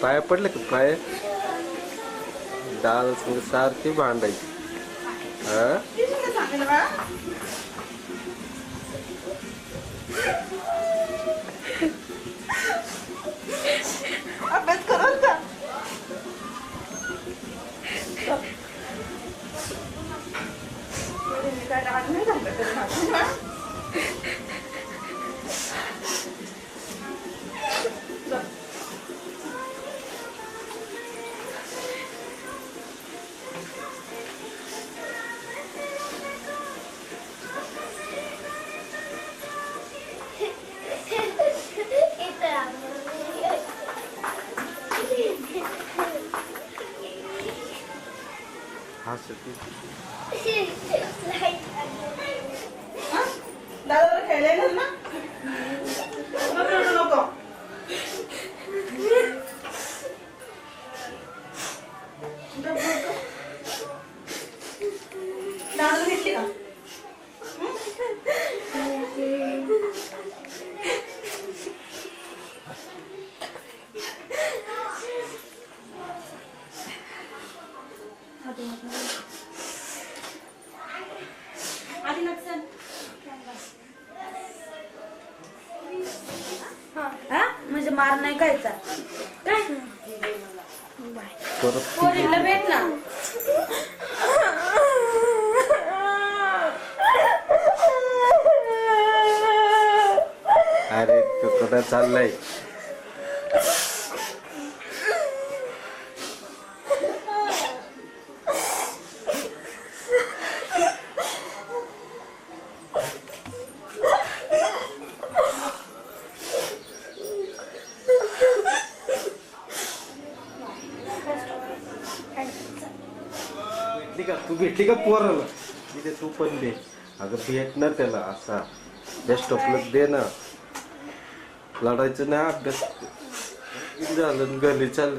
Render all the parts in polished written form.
पाया पडलं का पाय दाल सारखी भांडायची. अभ्यास करत का? काय राग नाही झालं. दादा खेळायला ना नको. दादा घेतली का? म्हणजे मार नाही खायचा काय? पोरीला भेट ना. अरे तू कुठं चाललाय? तू भेटली का पोराला? तिथे तू पण दे. अगं भेटणार त्याला असा बेस्ट ऑफ लक दे ना. लढायचं नाही. अभ्यास झालं घरी चाल.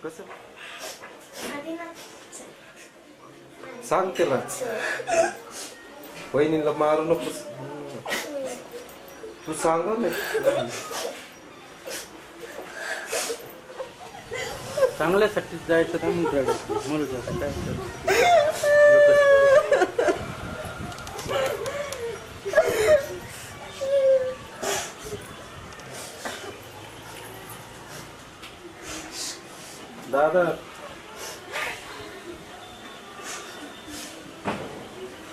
कस सांग त्याला वहिनीला मारू नको. तू सांग ना. चांगल्यासाठी जायचं का मुलगा काय दादा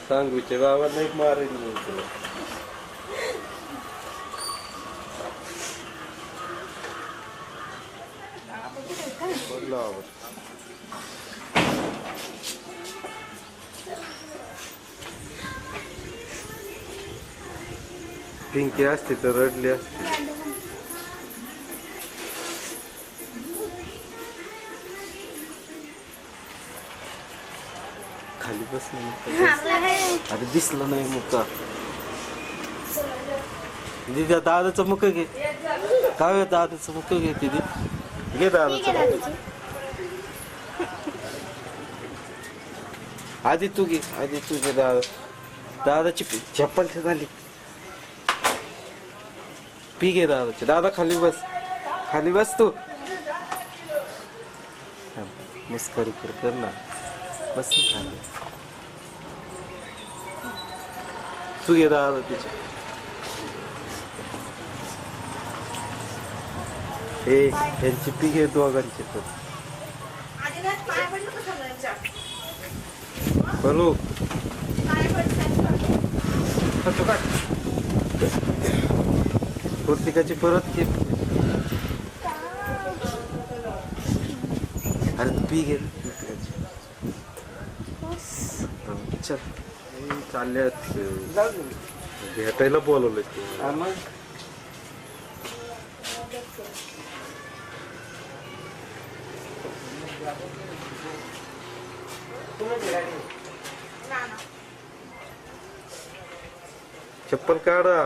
सांगूचे बाबा नाही मारेल मी तुला. पिंकी असते तर रडली असते. खाली बस नाही. अरे दिसलं नाही मुका. दिदी दादाचं मुख घे. काय दादाचं मुख घे. दिदी घे दादाचं. आधी तू घे. आधी तुझे दादाची चप्पल झाली. पी घे दादाची. दादा खाली बस. खाली बस तू. मस्करी कर ना. बस खाली. तू घे दादा तिच्या. हे त्यांची पी घे दोघांची पण. बोलू प्रत्येकाची परत घे. अरे तू पी घे. चल चालले भेटायला बोलवलं ते. चप्पल काढा.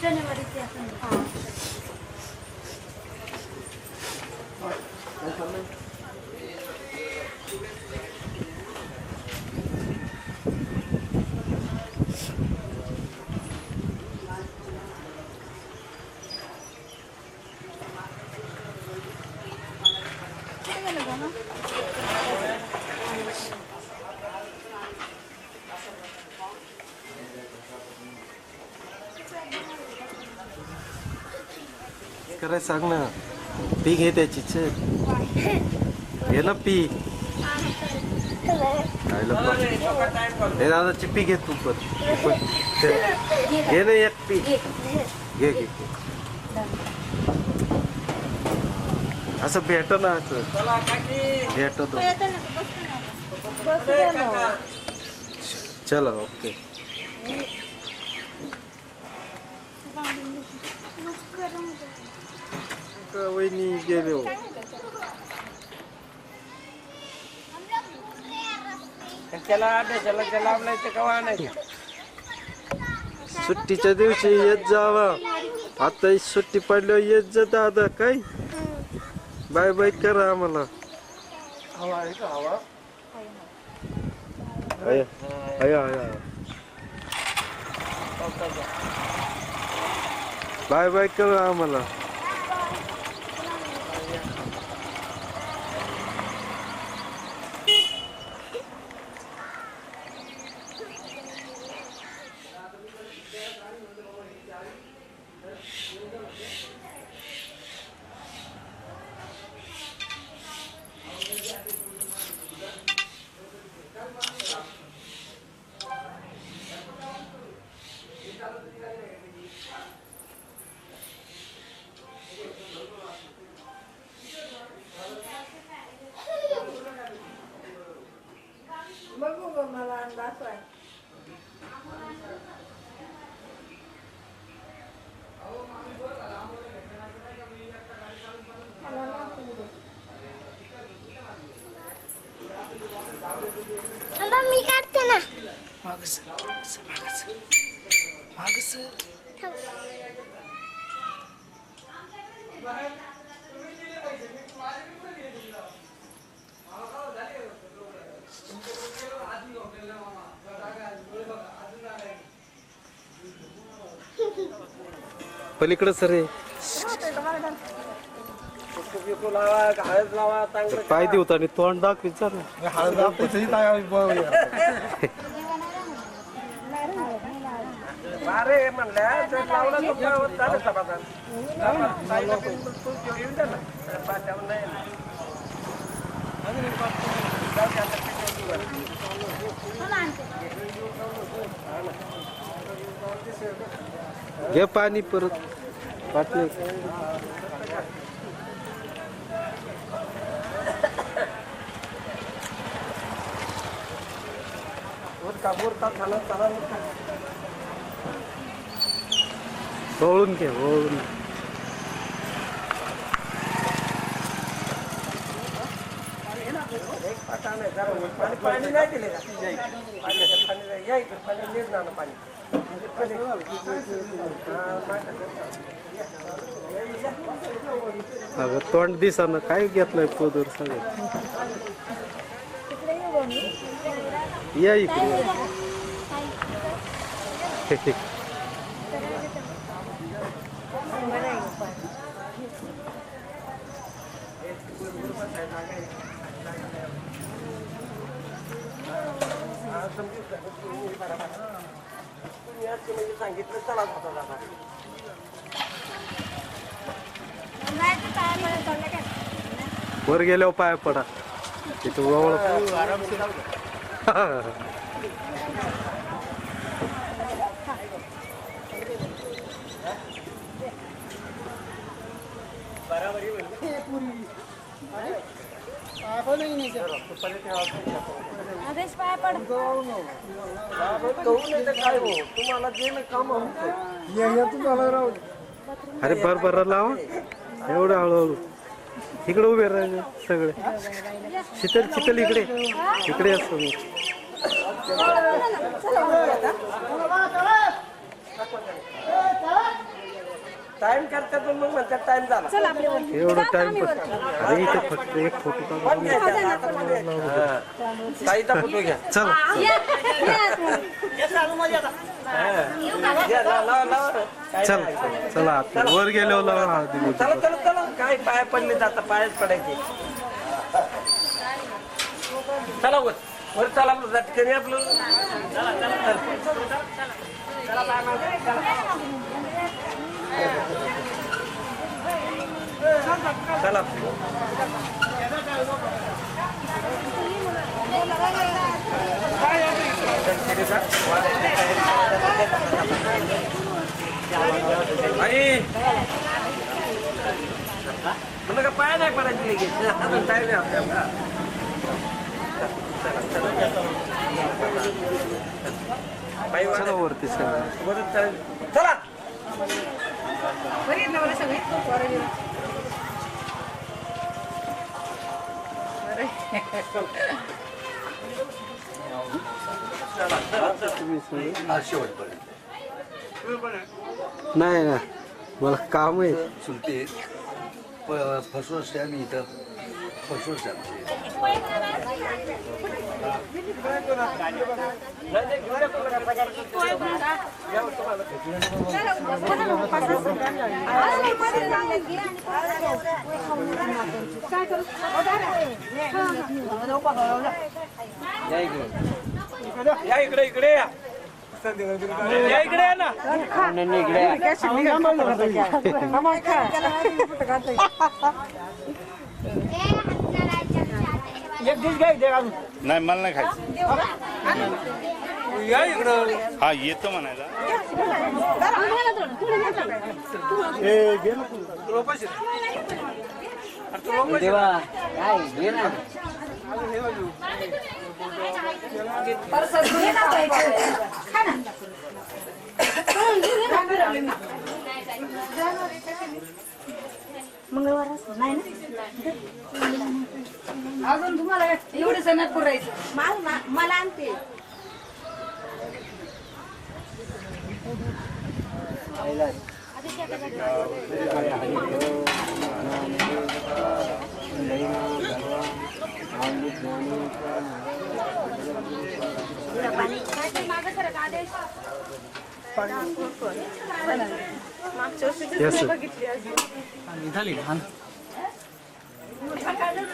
शनिवारीची असं करायला सांग ना. पी घे त्याची घे ना पी. हे दादा चिप्पी घे तू पण. घे ना एक पी. घे घे असं भेट ना असं भेटतो. चला ओके. वहिनी गेले हो. सुट्टीच्या दिवशी येत जावा. आता सुट्टी पडल्यावर येत जा दादा. काय बाय बाय करा आम्हाला. बाय बाय करा आम्हाला. मला अंदाज आहे. मी काढते ना. पलीकडे सर आहे. पाय देऊ आणि तोंड दाखव विचार. घे पाणी परत वाटलं. काबूर का खाना ओळून घे ओळून. पाणी नाही दिले का या इकडे पाणी नीट ना पाणी अगं तोंड दिसानं काय घेतलंय पोदर सगळं. या इकडे. सांगितलं चला दादा वर गेल्यावर पाय पडा तिथं वळ. आदेश पाय पड. काय हो तुम्हाला जे काम अरे बर लावा एवढं हळूहळू. इकडे उभे राहिले सगळे. शीतल इकडे इकडे असतो मी. टाइम करतात मग म्हणतात टाइम झाला. एवढं टाइम अरे इथे फक्त एक फोटो काढून ताईचा फोटो घ्या. चला चल चला आता वर गेल्यावर लावा हळदी. चला चला चला काय पाय पडले जाता पायच पडायचे. चला वर वर चला आपलं झटकन आपलं. चला म्हणलं का पाय नाही पडायची लगेच अजून टाइम आहे आपल्याला. चला वरती सगळं. चला नाही ना मला काम आहे. चुलते फर्स्ट वर्ष आहे मी इथं फर्स्ट वर्ष आहे. या इकडे इकडे या या इकडे या ना. नाही मला नाही खायचं. या इकडं. हा येतो म्हणायला. मंगळवार असतो नाही ना. अजून तुम्हाला एवढे सण पुरायचं. मला आणते.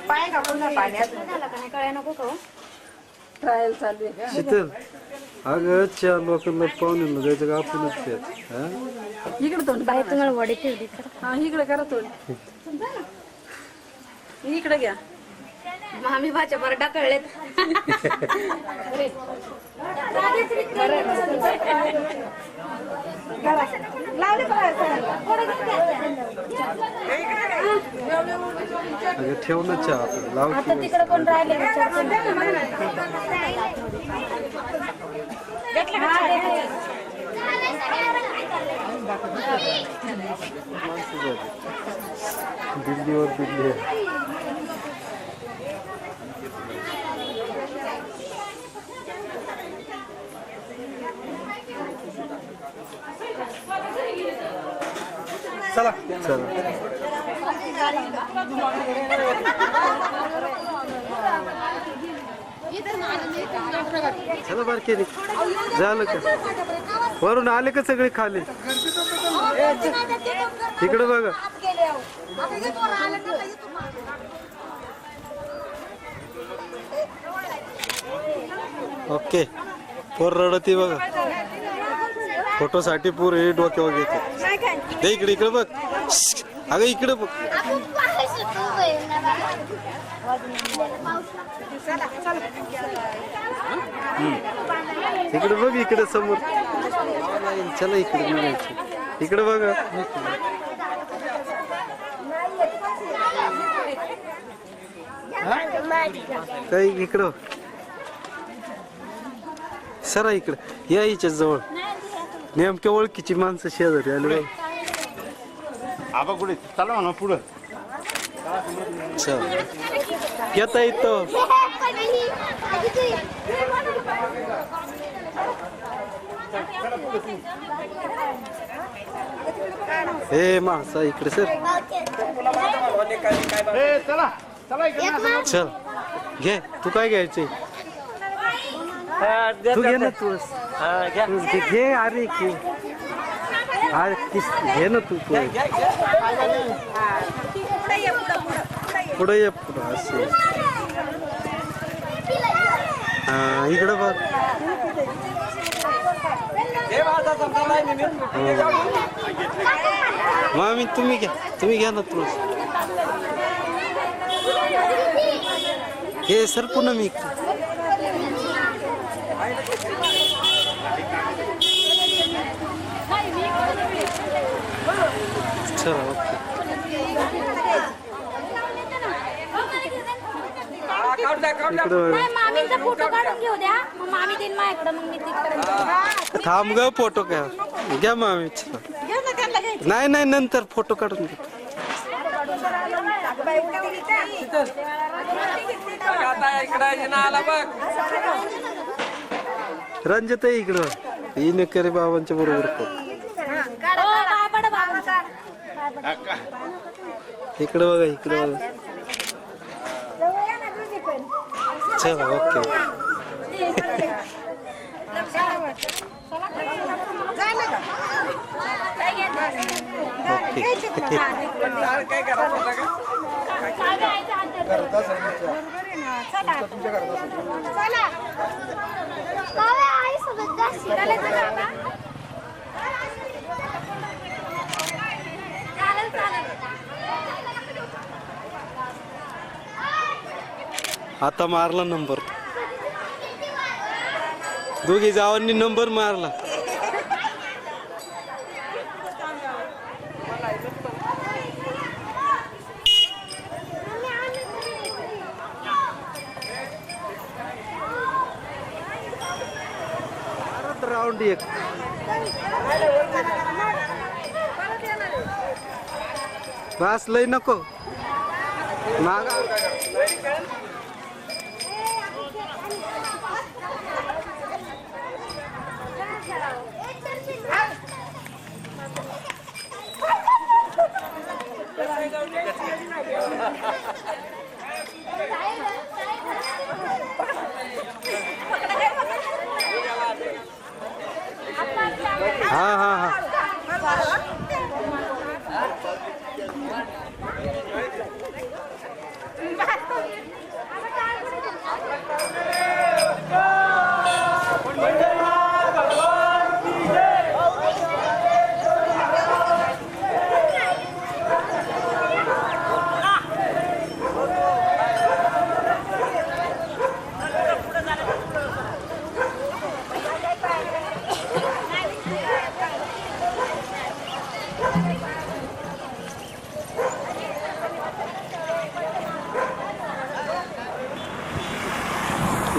पाय कापून पाण्यात कळ्या नको का ट्रायल चालू आहे. शीतल अगं चार लोकांना पाहुणे जायचं का आपणच त्यात. इकडे तोंड बाहेर तुम्हाला वडे ठेवली. हा इकडे करा तोंड. इकडे घ्या. आम्ही भाच्या बरं ढकललेत. अगं ठेव ना चहा आता लाव. आता तिकडे कोण राहिले विचारते. दिल्लीवर दिल्ली आहे. चला चला चला बारके झालं का वरून आले का सगळे खाली इकडे बघा ओके पोर रडती बघा फोटोसाठी पुरे डोक्यावर घेते दे इकडे इकडे बघ अगं इकडे बघ इकडे बघ इकडे समोर चला इकडे निघायचं इकडे बघा काही इकडं सरा इकडे या हिच्या जवळ नेमक्या ओळखीची माणसं शेजारी आले आबा कुठे चला म्हणा पुढं चल येता येतो हे माणसा इकडे सर ए, चला चला इकडे ना. चल घे तू काय घ्यायचे तू घे ना तू घे अरे घे घे ना तू पुढे ये पुढं असं हा इकडं बघ मामी तुम्ही घ्या ना तू हे सर पुन्हा मी चला नाही, मामीचा फोटो काढून घेऊ द्या मग मामी देईन माझ्याकडे मग मी तिकडे थांब ग फोटो घ्या मामी नाही नाही नंतर फोटो काढून घे रंजत आहे इकडं ही नकरे बाबांच्या बरोबर इकडे बघा इकडे बघा चला ओके आता मारला नंबर दोघी जावांनी नंबर मारला राऊंड एक बस लय नको मागा हाँ हाँ हाँ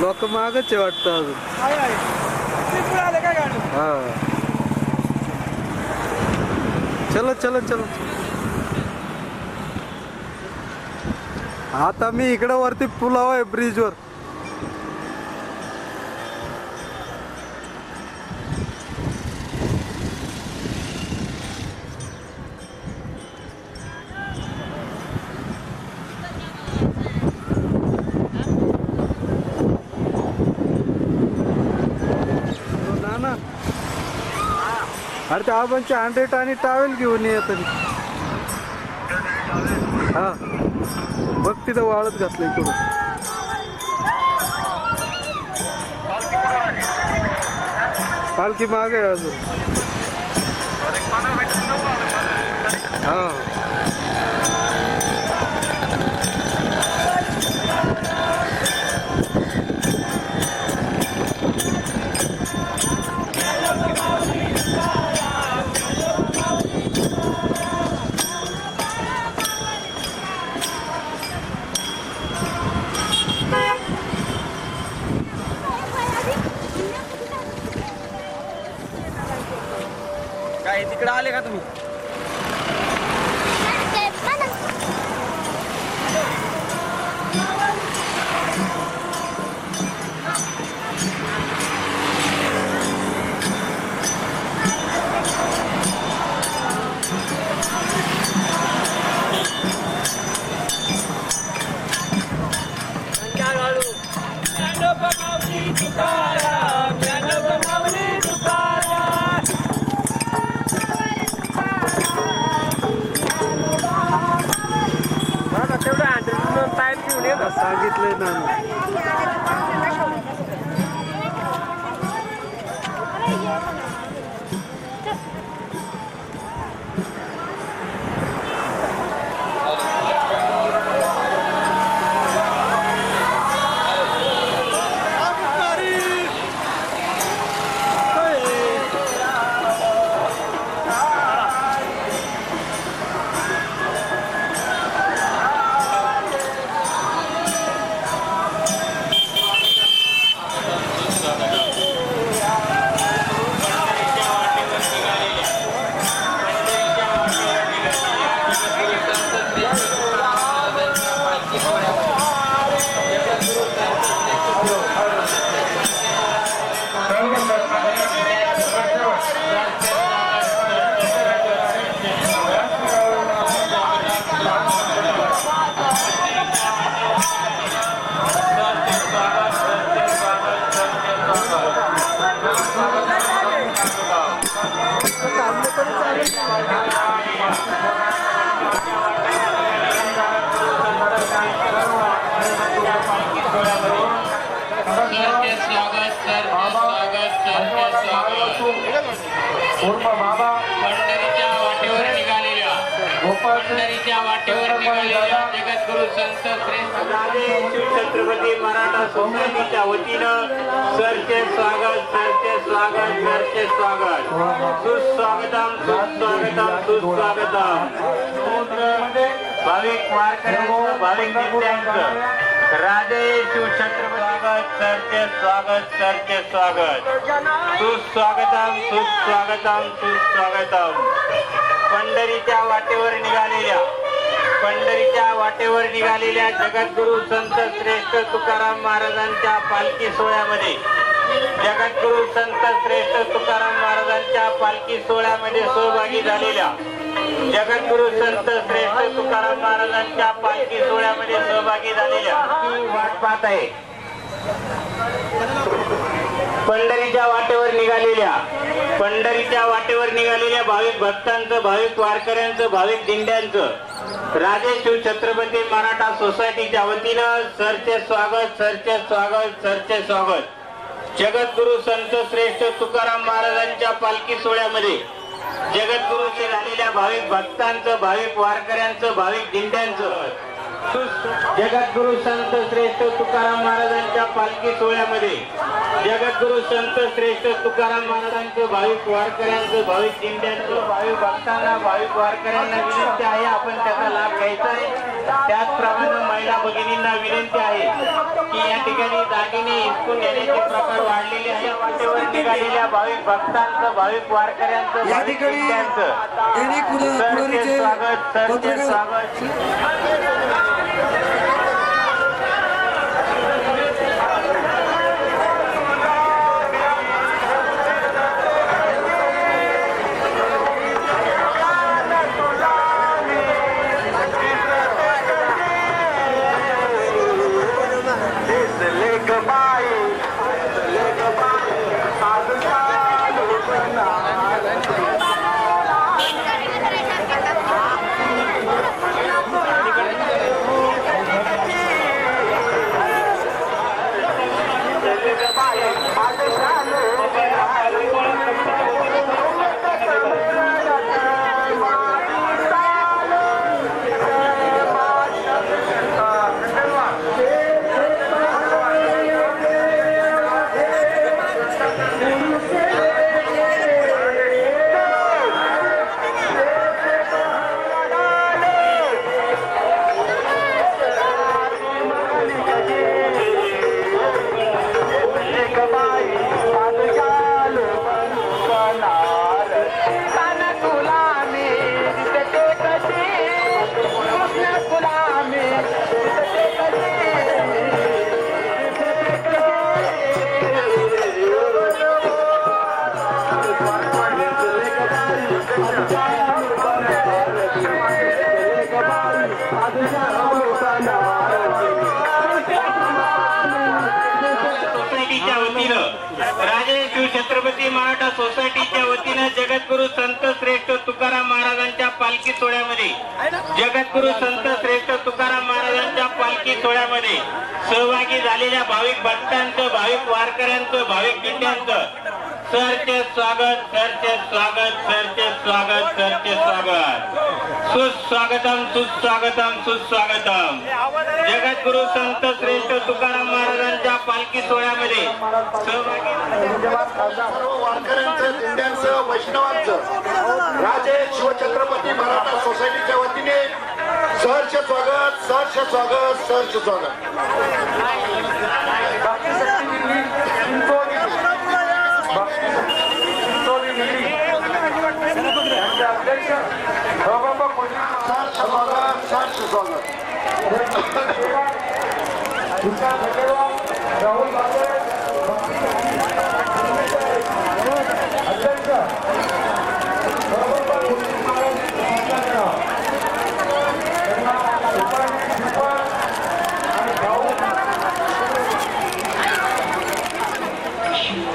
लोक मागच आहे वाटतं अजून हा चलो चलो चलो आता मी इकडं वरती पुलाव आहे ब्रिजवर. ना अरे त्या आबांचे 100 आणि टावेल घेऊन येत. हा बघ तिथं वाळत घातलं इकडून. पालखी मागे आहे अजून. हा काय तिकडे आले का तुम्ही? सांगितलंय ना. पंढरीच्या वाटेवर निघालेल्या जगद्गुरु संत श्री छत्रपती मराठा सोसायटीच्या वतीनं सरचे स्वागत, सरचे स्वागत, सरचे स्वागत, सुस्वागतम, सुस्वागतम, सुस्वागतम. भाविक वारकऱ्यांचं, भाविक नित्यांचं राधे शिव छत्रपती सरचे स्वागत, सरचे स्वागत, सुस्वागतम, सुस्वागतम, सुस्वागतम. पंढरीच्या वाटेवर निघालेल्या जगद्गुरु संत श्रेष्ठ तुकाराम महाराजांच्या पालखी सोहळ्यामध्ये जगद्गुरु संत श्रेष्ठ तुकाराम महाराजांच्या पालखी सोहळ्यामध्ये सहभागी झालेल्या जगद्गुरु संत श्रेष्ठ तुकाराम महाराजांच्या पालखी सोहळ्यामध्ये सहभागी झालेल्या वाट पाहत आहे. पंढरीच्या वाटेवर निघालेल्या भाविक भक्तांचं, भाविक वारकऱ्यांचं, भाविक दिंड्यांचं राजे शिव छत्रपती मराठा सोसायटीच्या वतीनं सरचे स्वागत, सरचे स्वागत, सरचे स्वागत. जगद्गुरु संत श्रेष्ठ तुकाराम महाराजांच्या पालखी सोहळ्यामध्ये जगद्गुरूचे झालेल्या भाविक भक्तांचं, भाविक वारकऱ्यांचं, भाविक दिंड्यांचं जगद्गुरु संत श्रेष्ठ तुकाराम महाराजांच्या पालखी सोहळ्यामध्ये जगद्गुरु संत श्रेष्ठ तुकाराम महाराजांचं, भाविक वारकऱ्यांचं, भाविक दिंड्यांचं, भाविक भक्तांना, भाविक वारकऱ्यांना विनंती आहे आपण त्याचा लाभ घ्यायचा आहे. त्याचप्रमाणे महिला भगिनींना विनंती आहे की या ठिकाणी दागिने हिसकून घेण्याचे प्रकार वाढलेले आहे. वाटेवर निघालेल्या भाविक भक्तांचं, भाविक वारकऱ्यांचं, भाविक दिंड्यांचं सरचे स्वागत, सरचे स्वागत. सोसायटीच्या वतीनं राजे शिवछत्रपती मराठा सोसायटीच्या वतीनं जगद्गुरु संत श्रेष्ठ तुकाराम महाराजांच्या पालखी सोहळ्यामध्ये जगद्गुरु संत श्रेष्ठ तुकाराम महाराजांच्या पालखी सोहळ्यामध्ये सहभागी झालेल्या भाविक भक्तांचं, भाविक वारकऱ्यांचं, भाविक दिंड्यांचं सरचे स्वागत, सरचे स्वागत, सरचे स्वागत, सरचे स्वागत, सुस्वागतम, सुस्वागतम, सुस्वागतम. जगद्गुरु संत श्रेष्ठ तुकाराम महाराजांच्या पालखी सोहळ्यामध्ये सहभागी सर्व वारकऱ्यांचं, दिंड्यांचं, वैष्णवांचं राजे शिवछत्रपती मराठा सोसायटीच्या वतीने सहर्ष स्वागत, सहर्ष स्वागत, सहर्ष स्वागत.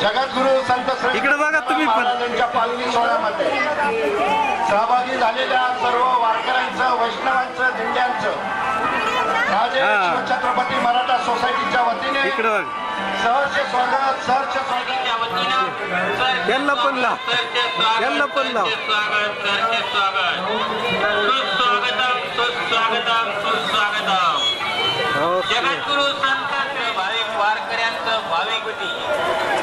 जगद्गुरु संत श्रेष्ठ इकडे बघा तुम्ही पण. महाराजांच्या पालखी सोहळ्यामध्ये सहभागी झालेल्या सर्व वारकऱ्यांचं, वैष्णवांचं, दिंड्यांचं राजे शिवछत्रपती मराठा सोसायटीच्या वतीने इकडे बघ. सहर्ष स्वागत, सहर्ष स्वागत. यांना पण लाव, यांना पण लाव. स्वागत, सरचे स्वागत, सुस्वागतम, सुस्वागतम, सुस्वागतम. जगद्गुरु संत भाविक वारकऱ्यांचं, भाविक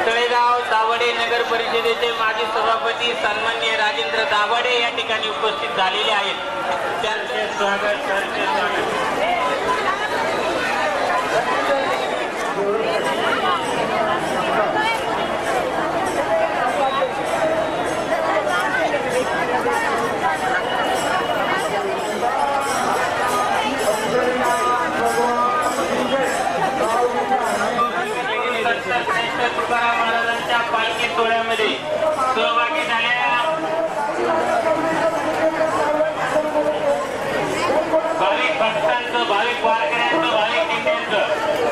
तळेगाव दाभाडे नगर परिषदेचे माजी सभापती सन्माननीय राजेंद्र दाभाडे या ठिकाणी उपस्थित झालेले आहेत. त्यांचे स्वागत, त्यांचे स्वागत. तुकाराम महाराजांच्या पालखी सोहळ्यामध्ये सहभागी झालेल्या भाविक भक्तांचं, भाविक वारकऱ्यांचं, भाविक दिंड्यांचं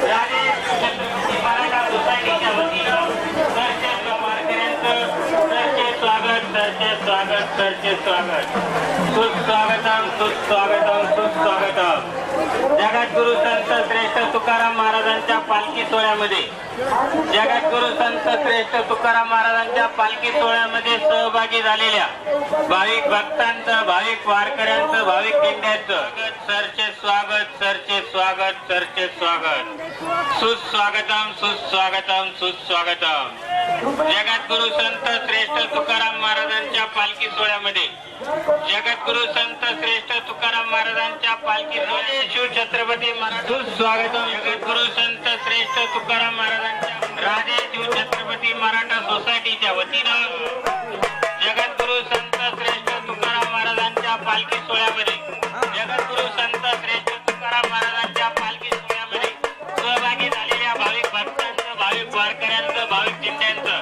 राजे छत्रपती मराठा सोसायटीच्या वतीनं सरचे वारकऱ्यांचं सरचे स्वागत, सरचे स्वागत, सरचे स्वागत. सुस्वागतम, सुस्वागतम, सुस्वागतम. जगद्गुरु संत श्रेष्ठ तुकाराम महाराजांच्या पालखी सोहळ्यामध्ये जगद्गुरु संत श्रेष्ठ तुकाराम महाराजांच्या पालखी सोहळ्यामध्ये सहभागी झालेल्या भाविक भक्तांचं, भाविक वारकऱ्यांचं, भाविक दिंड्यांचं सरचे स्वागत, सरचे स्वागत, सरचे स्वागत. सुस्वागतम, सुस्वागतम, सुस्वागतम. जगद्गुरु संत श्रेष्ठ तुकाराम महाराजांच्या पालखी सोहळ्यामध्ये जगद्गुरु संत श्रेष्ठ तुकाराम महाराजांच्या पालखी सोहळ्यामध्ये शिवछत्रपती मराठा सुस्वागतम. जगद्गुरु संत श्रेष्ठ तुकाराम महाराजांच्या राजे शिवछत्रपती मराठा सोसायटीच्या वतीनं जगद्गुरु संत श्रेष्ठ तुकाराम महाराजांच्या पालखी सोहळ्यामध्ये जगद्गुरु संत श्रेष्ठ तुकाराम महाराजांच्या पालखी सोहळ्यामध्ये सहभागी झालेल्या भाविक भक्तांचं, भाविक वारकऱ्यांचं, भाविक दिंड्यांचं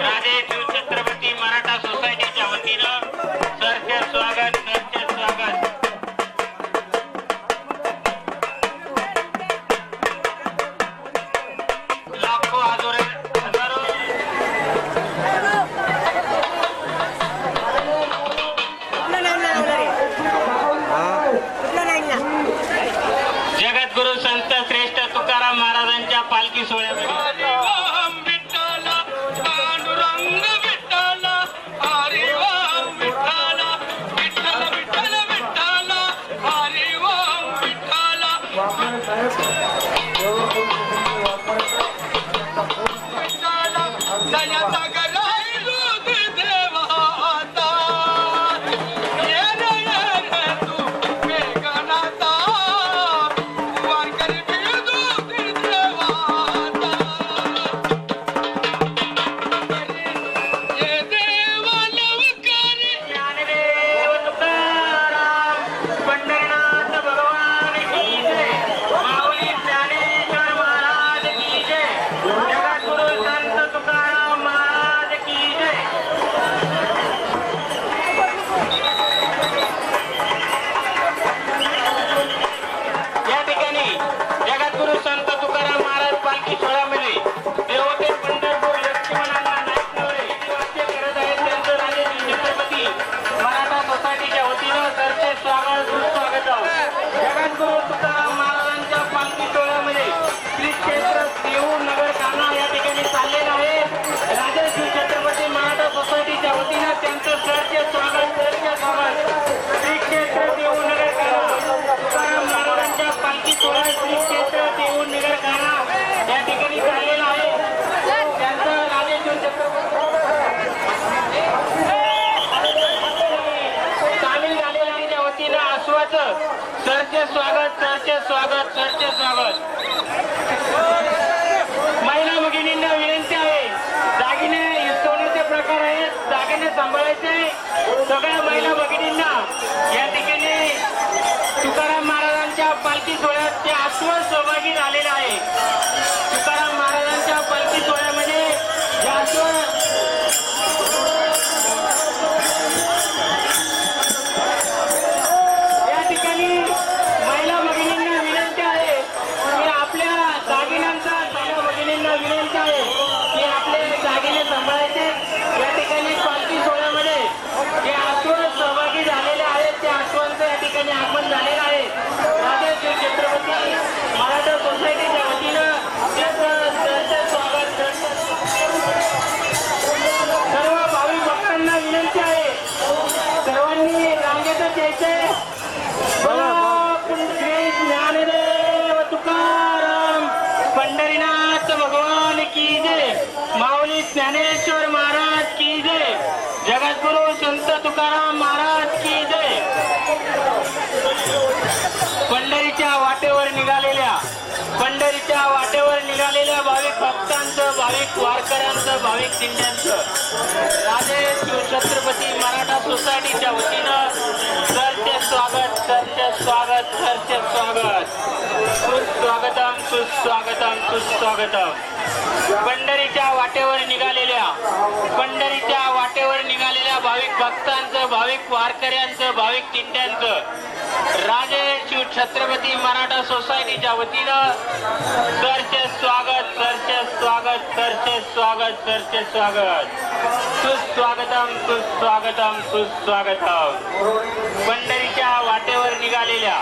राजे शिवछत्रपती मराठा सोसायटीच्या वतीनं सरचे स्वागत, सरचे स्वागत. लाखो हजारो पालखी सोहळ्यामध्ये स्वागत. महिला भगिनींना विनंती आहे, दागिने हिसकवण्याचे प्रकार आहेत, दागिने सांभाळायचे. सगळ्या महिला भगिनींना या ठिकाणी तुकाराम महाराजांच्या पालखी सोहळ्यात ते आस्वाद सहभागी झालेले आहे. तुकाराम महाराजांच्या पालखी सोहळ्यामध्ये या ठिकाणी महिला भगिनींना विनंती आहे की आपल्या दागिन्यांचा विनंती आहे की आपले दागिने सांभाळायचे. या ठिकाणी पालखी सोहळ्यामध्ये जे आस्वाद सहभागी झालेले आहेत त्या आस्वादांचं या ठिकाणी आगमन झालेलं आहे. राजे छत्रपती मराठा सोसायटीच्या वतीनं स्वागत. सर्व भाविक भक्तांना विनंती आहे, सर्वांनी रांगेतच यायचंय. ज्ञानदेव तुकाराम पंढरीनाथ भगवान की जय. माऊली ज्ञानेश्वर महाराज की जय. जगद्गुरु संत तुकाराम महाराज की जय. पंढरीच्या वाटेवर निघालेल्या भाविक भक्तांचं, भाविक वारकऱ्यांचं, भाविक दिंड्यांचं राजे छत्रपती मराठा सोसायटीच्या वतीनं सरचे स्वागत, सरचे स्वागत, सरचे स्वागत. सुस्वागतम, सुस्वागतम, सुस्वागतम. पंढरीच्या वाटेवर निघालेल्या भाविक भक्तांचं, भाविक वारकऱ्यांचं, भाविक दिंड्यांचं राजे छत्रपती मराठा सोसायटीच्या वतीनं सरचे स्वागत, सरचे स्वागत, सरचे स्वागत, सरचे स्वागत. सुस्वागतम, सुस्वागतम, सुस्वागतम. पंढरीच्या वाटेवर निघालेल्या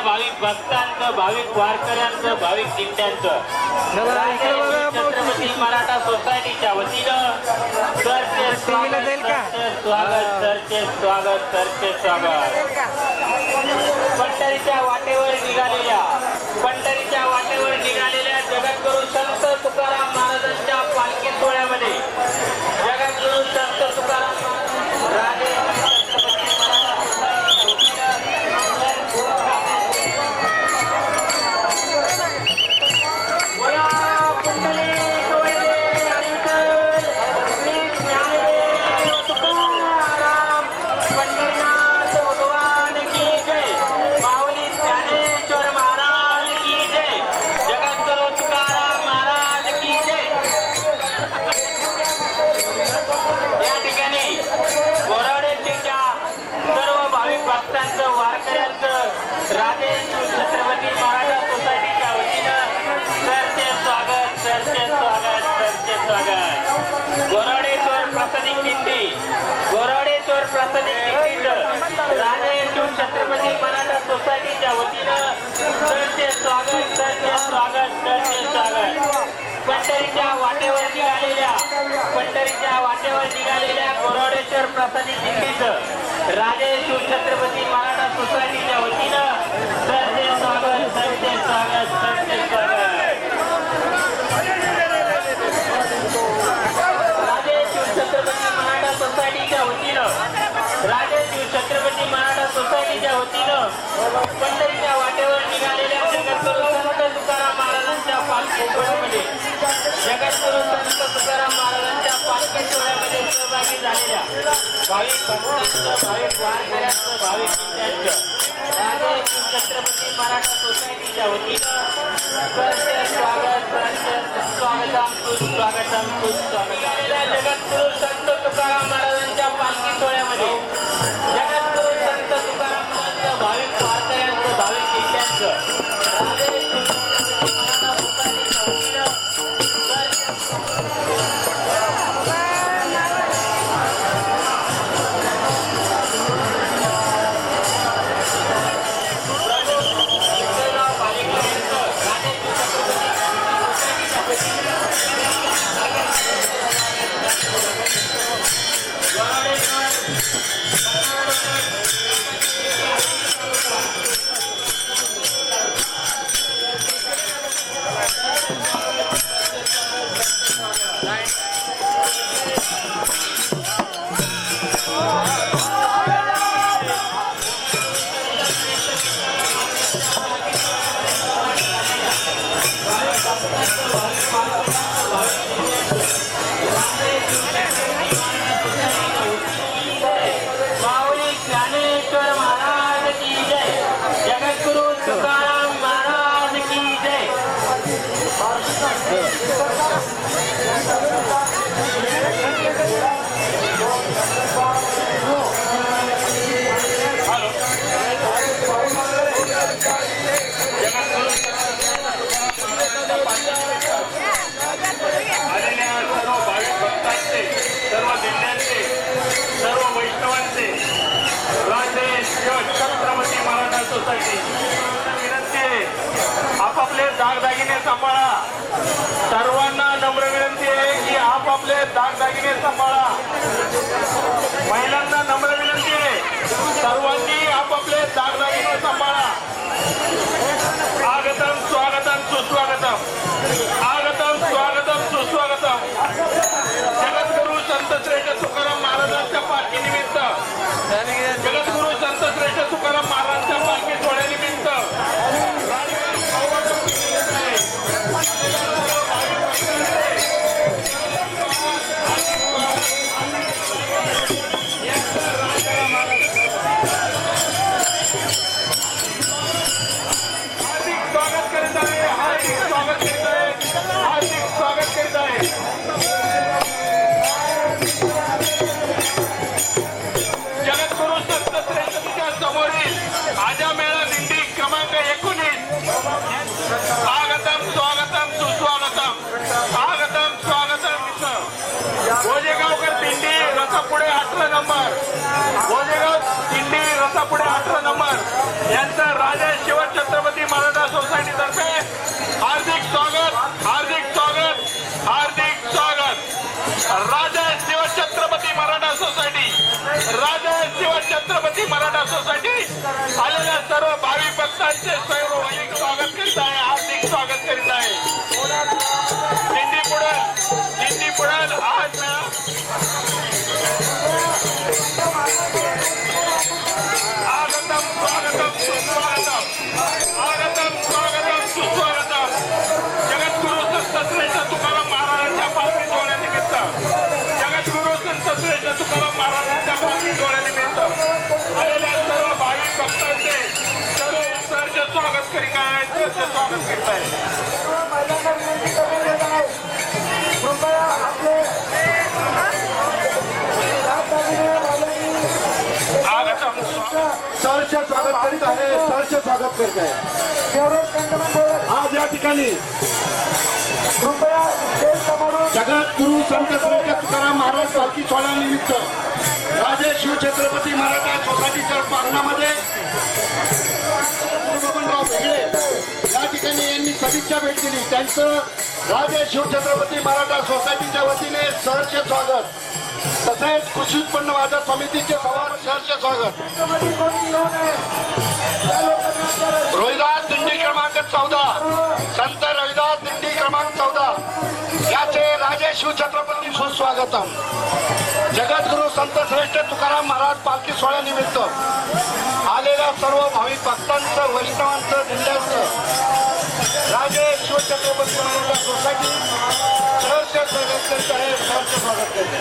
भाविक भक्तांचं, भाविक वारकऱ्यांचं, भाविक दिंड्यांचं छत्रपती मराठा सोसायटीच्या वतीनं सरचे स्वागत, सरचे स्वागत, सरचे स्वागत, सरचे स्वागत. पंढरीच्या वाटेवर निघालेल्या जगद्गुरु संत तुकाराम महाराजांच्या पालखी सोहळ्यामध्ये जगद्गुरु संत तुकाराम राजे छत्रपती मराठा सोसायटीच्या वतीनं सरचे स्वागत, सरचे स्वागत, सरचे स्वागत. पंढरीच्या वाटेवर निघालेल्या गोरवडेश्वर प्रसादी दिंडीचं राजे शिवछत्रपती मराठा सोसायटीच्या वतीनं सरचे स्वागत, सरचे स्वागत, सरचे स्वागत. राजे शिवछत्रपती मराठा सोसायटीच्या वतीनं पंढरीच्या वाटेवर निघालेल्या जगद्गुरु संत तुकाराम महाराजांच्या पालखी सोहळ्यामध्ये सहभागी झालेल्या भाविक भक्तांचं, भाविक वारकऱ्यांचं, भाविक दिंड्यांचं राजे शिवछत्रपती मराठा सोसायटीच्या वतीनं सरचे स्वागत, सरचे स्वागतम, सुस्वागतम, सुस्वागतम. जगद्गुरु संत तुकाराम महाराजांच्या पालखी सोहळ्यामध्ये जगद्गुरु संत तुकाराम महाराजांचं, भाविक वारकऱ्यांचं, भाविक दिंड्यांचं राजे शिवछत्रपती मराठा सोसायटीच्या वतीनं आपापले दागदागिने सांभाळा. सर्वांना नम्र विनंती आहे की आपापले दागदागिने सांभाळा. महिलांना नम्र विनंती आहे, सर्वांनी आपापले दागदागिने सांभाळा. आगतम स्वागतम सुस्वागतम, आगतम स्वागतम सुस्वागतम. जगद्गुरु संत श्रेष्ठ तुकाराम महाराजांच्या पालखी निमित्त, जगद्गुरु संत श्रेष्ठ तुकाराम महाराजांच्या पालखी सोहळ्यानिमित्त जगद्गुरु संत श्रेष्ठच्या समोरील आजामेळा दिंडी क्रमांक 19. स्वागतम स्वागतम सुस्वागतम, स्वागतम स्वागतम. भोजेगावकर दिंडी रसापुढे 18 नंबर, भोजेगाव दिंडी रसापुढे 18 नंबर यांचं राजे शिवछत्रपती मराठा सोसायटी तर्फे हार्दिक स्वागत, हार्दिक स्वागत, हार्दिक स्वागत. राजा शिवछत्रपती मराठा सोसायटी, राजा शिवछत्रपती मराठा सोसायटी आलेल्या सर्व भाविक भक्तांचे सर्वैक स्वागत करीत आहे, हार्दिक स्वागत करीत आहे. दिंडी पुढे आज आगतम स्वागतम सुस्वागतम, आगतम स्वागतम सुस्वागतम. जगद्गुरु संत श्रेष्ठ तुकाराम महाराजांच्या पालखी सोहळ्यानिमित्त, जगद्गुरु संत श्रेष्ठ तुकाराम महाराजांच्या पालखी सोहळ्यानिमित्त आलेल्या सर्व भाविक भक्तांचे सर्व सरचे स्वागत करीत आहे, सरचे स्वागत करीत आहे. सरचे स्वागत करीत आहे, सरचे स्वागत करीत आहे. आज या ठिकाणी जगद्गुरु संत श्रेष्ठ तुकाराम महाराज पालखी सोहळ्यानिमित्त राजा राजे शिवछत्रपती मराठा सोसायटीच्या प्रांगणामध्ये बबनराव भेगडे या ठिकाणी यांनी सदिच्छा भेट दिली. त्यांचं राजे शिवछत्रपती मराठा सोसायटीच्या वतीने सहर्ष स्वागत. तसेच कृषी उत्पन्न बाजार समितीचे सहर्ष स्वागत. रोहिदास दिंडी क्रमांक 14 संत रविदास दिंडी क्रमांक 14 याचे राजे शिवछत्रपती सुस्वागतम. जगद्गुरु संत श्रेष्ठ तुकाराम महाराज पालखी सोहळ्यानिमित्त आलेल्या सर्व भाविक भक्तांचं वैष्णवांचं दिंड्यांचं राजे शिवछत्रपती मराठा सोसायटी सहर्ष स्वागत करते आहे. सहर्ष स्वागत करते.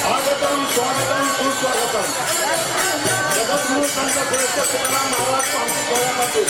स्वागतम स्वागतम सुस्वागतम. जगद्गुरु संत श्रेष्ठ तुकाराम महाराज पालखी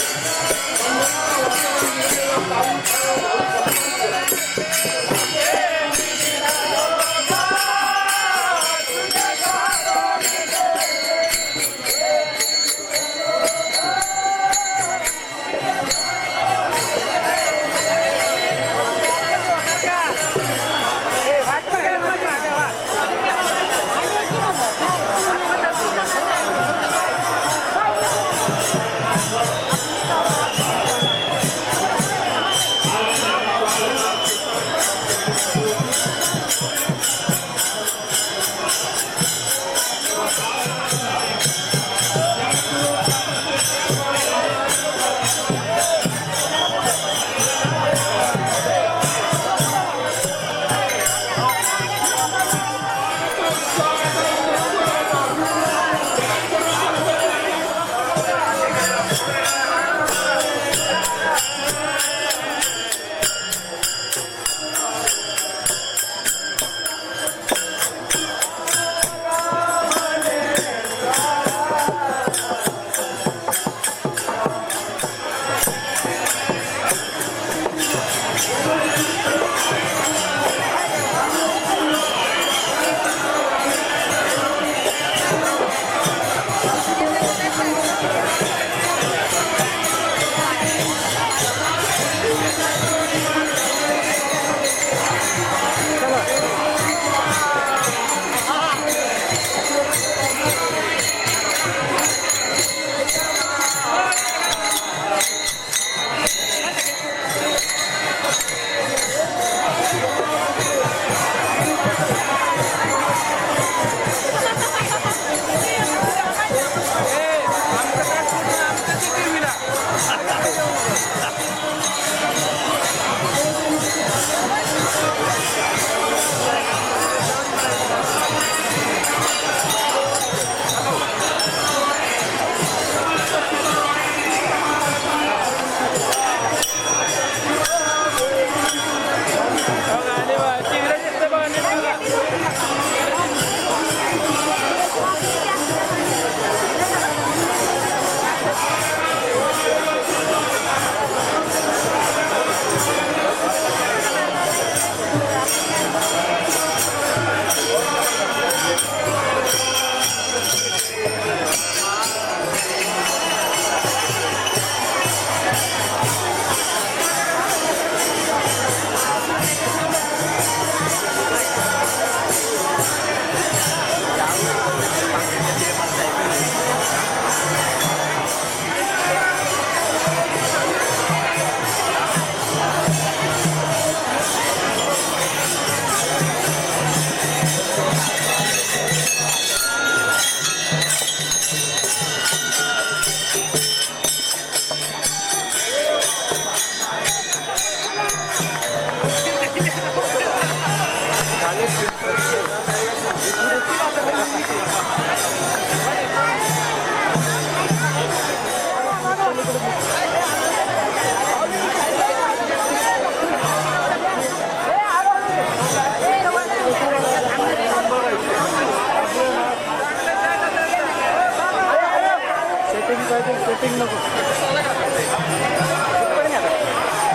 पैकी पाहिजे सेटिंग नको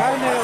काय नाही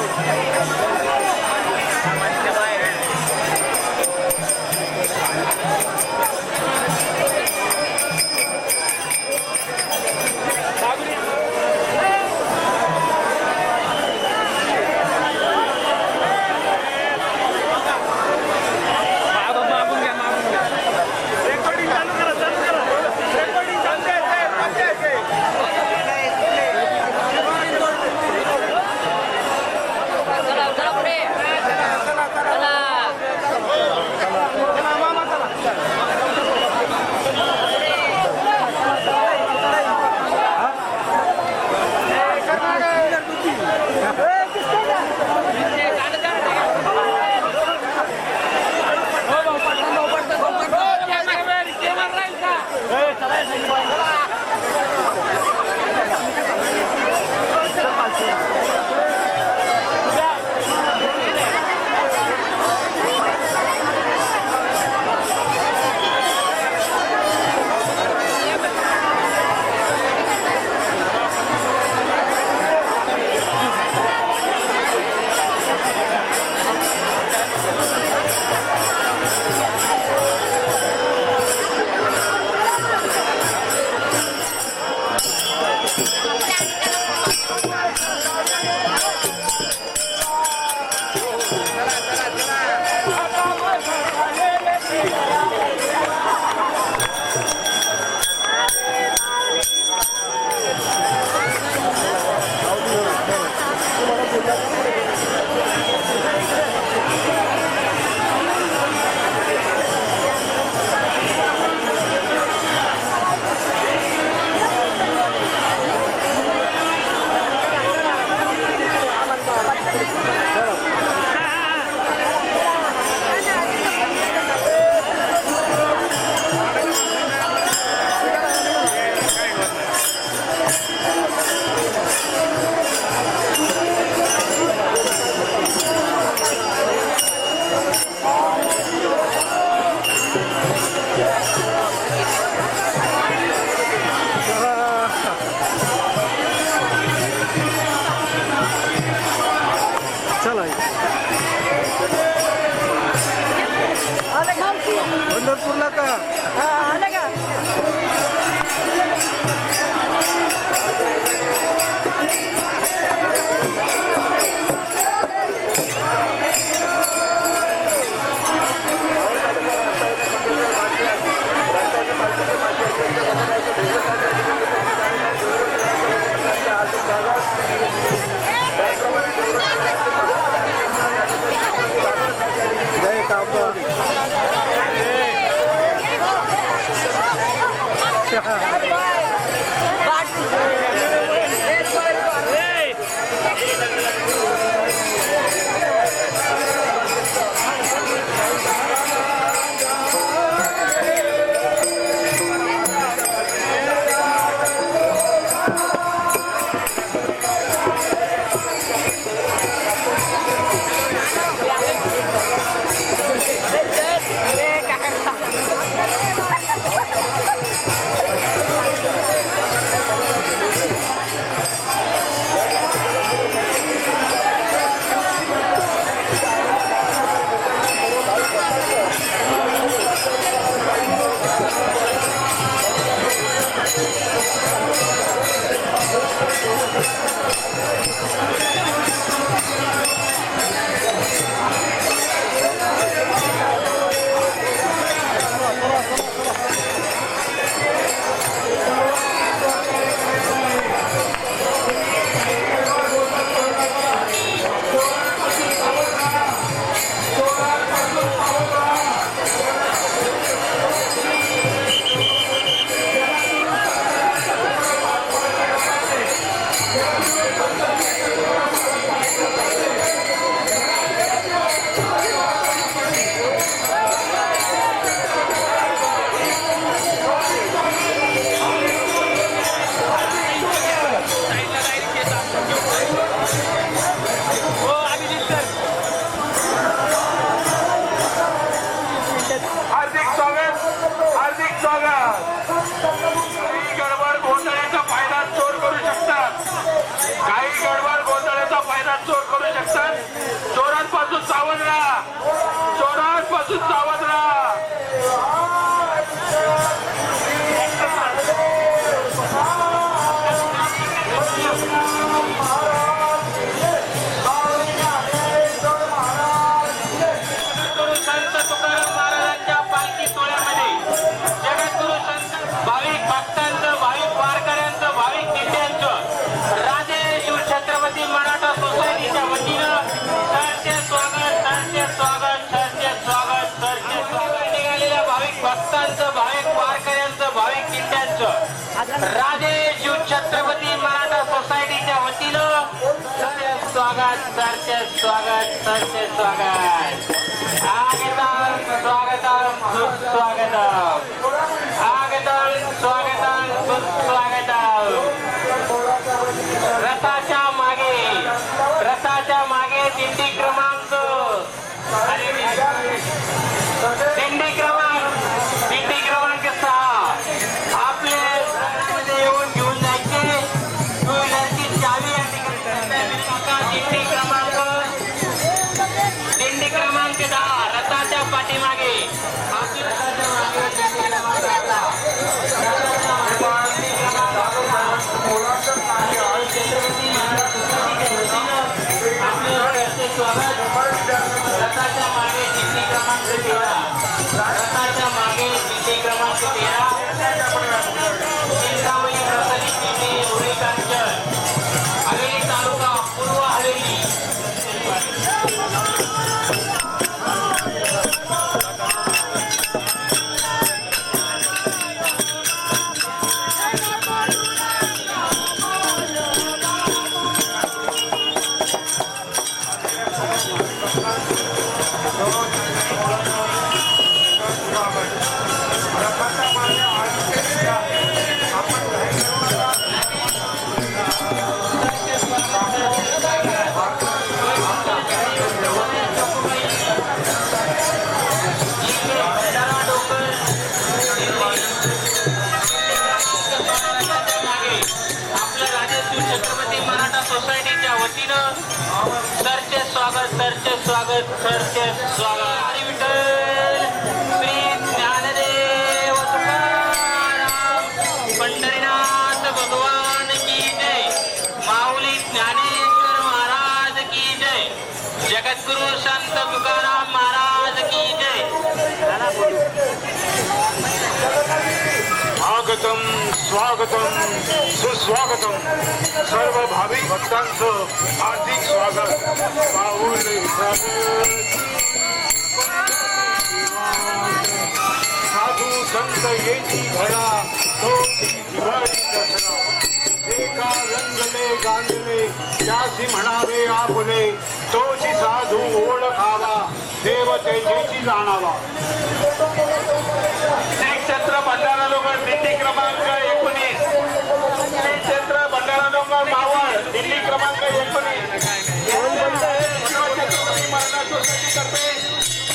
चला पंढरपूरला का आलं का जय कांबा भाविक दिंड्यांचं राजे शिवछत्रपती मराठा सोसायटीच्या वतीनं सरचे स्वागत, सरचे स्वागत, सरचे स्वागत, सरचे स्वागत. निघालेल्या भाविक भक्तांचं, भाविक वारकऱ्यांचं, भाविक दिंड्यांचं राजे शिवछत्रपती मराठा सोसायटीच्या वतीनं सरचे स्वागत, सरचे स्वागत, सरचे स्वागत. आगतम स्वागतम सुस्वागतम, आगतम स्वागतम सुस्वागतम. रथाच्या मागे दिंडी क्रमांक दिंडी क्रमांक 6 आपले मध्ये येऊन घेऊन जायचे. टू व्हीलरची चावी या ठिकाणी दिंडी क्रमांक 10 रथाच्या पाठीमागे रथाच्या मागे दिंडी क्रमांक 13, रथाच्या मागे दिंडी क्रमांक 13 चिंतामणी प्रसादी दिंडी उरी कांचन हवेली तालुका पूर्व हवेली. सोसायटीच्या वतीनं सरचे स्वागत, सरचे स्वागत, सरचे स्वागत. हरी विठ्ठल श्री ज्ञानदेव तुकाराम पंढरीनाथ भगवान की जय. माऊली ज्ञानेश्वर महाराज की जय. जगद्गुरु संत तुकाराम महाराज की जय. स्वागतम स्वागतम सुस्वागतम. सर्व भाविक भक्तांचं हार्दिक स्वागत. पाऊल साधू संत येची घरा तोची दिवाळी दसरा. एका रंगले गांधले त्याची म्हणावे आपुले. तोची साधू ओळखावा देवतेची जाणावा. श्री क्षेत्र भंडारा डोंगर दिंडी क्रमांक 19, श्री क्षेत्र भंडारा डोंगर मावळ दिंडी क्रमांक 19 शिवछत्रपती मराठा सोसायटीतर्फे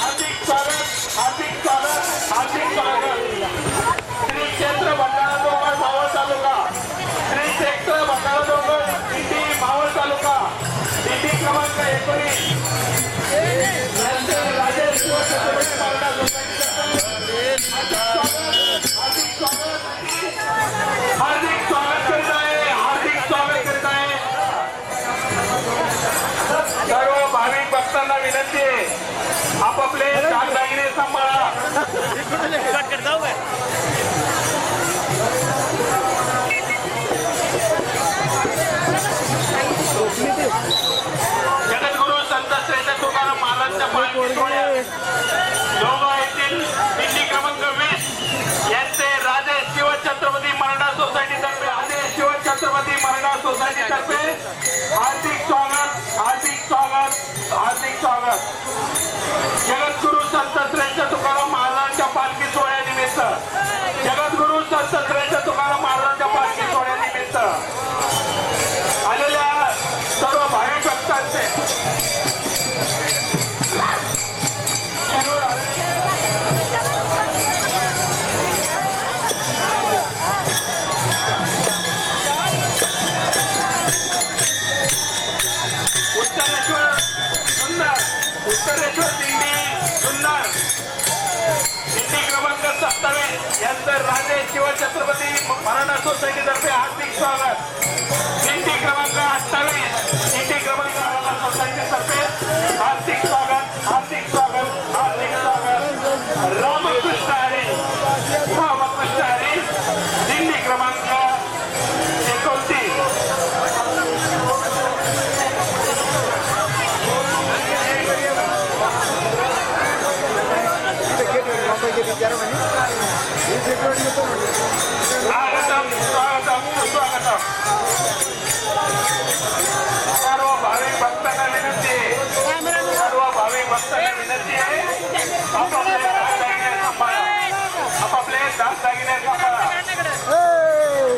हार्दिक स्वागत, हार्दिक स्वागत, हार्दिक स्वागत. श्री क्षेत्र भंडारा डोंगर मावळ तालुका, श्री क्षेत्र भंडारा डोंगर दिंडी मावळ तालुका दिंडी क्रमांक 19 राजे शिवछत्रपती मराठा हार्दिक स्वागत करत आहे, हार्दिक स्वागत करत आहे. सर्व भाविक भक्तांना विनंती आहे, आपापले दागदागिने सांभाळा. जगद्गुरु संत श्रेष्ठ तुकाराम महाराजांच्या पालखी सोहळ्यात लोहा येथील दिंडी क्रमांक 20 यांचे राजे शिवछत्रपती मराठा सोसायटीतर्फे, राजे शिवछत्रपती मराठा सोसायटीतर्फे हार्दिक स्वागत, हार्दिक स्वागत, हार्दिक स्वागत. जगद्गुरु संत श्रेष्ठ तुकाराम महाराजांच्या पालखी सोहळ्यानिमित्त, जगद्गुरु संत श्रेष्ठ तुकाराम महाराजांच्या पालखी सोहळ्यानिमित्त आलेल्या सर्व भाविक भक्तांचे उत्तरेश्वर दिंडी जुन्नर दिंडी क्रमांक 27 यांचं राजे शिवछत्रपती मराठा सोसायटीतर्फे हार्दिक स्वागत. दिंडी क्रमांक 28 दिंडी क्रमांक मराठा सोसायटीतर्फे हार्दिक स्वागत, हार्दिक स्वागत, हार्दिक स्वागत. रामकृष्ण हरी, रामकृष्ण हरी. दिंडी क्रमांक 19 सर्व भाविक भक्तांना विनंती आहे, सर्व भाविक भक्तांना विनंती आहे, आपापले दागदागिने सांभाळा, आपापले दागदागिने सांभाळा.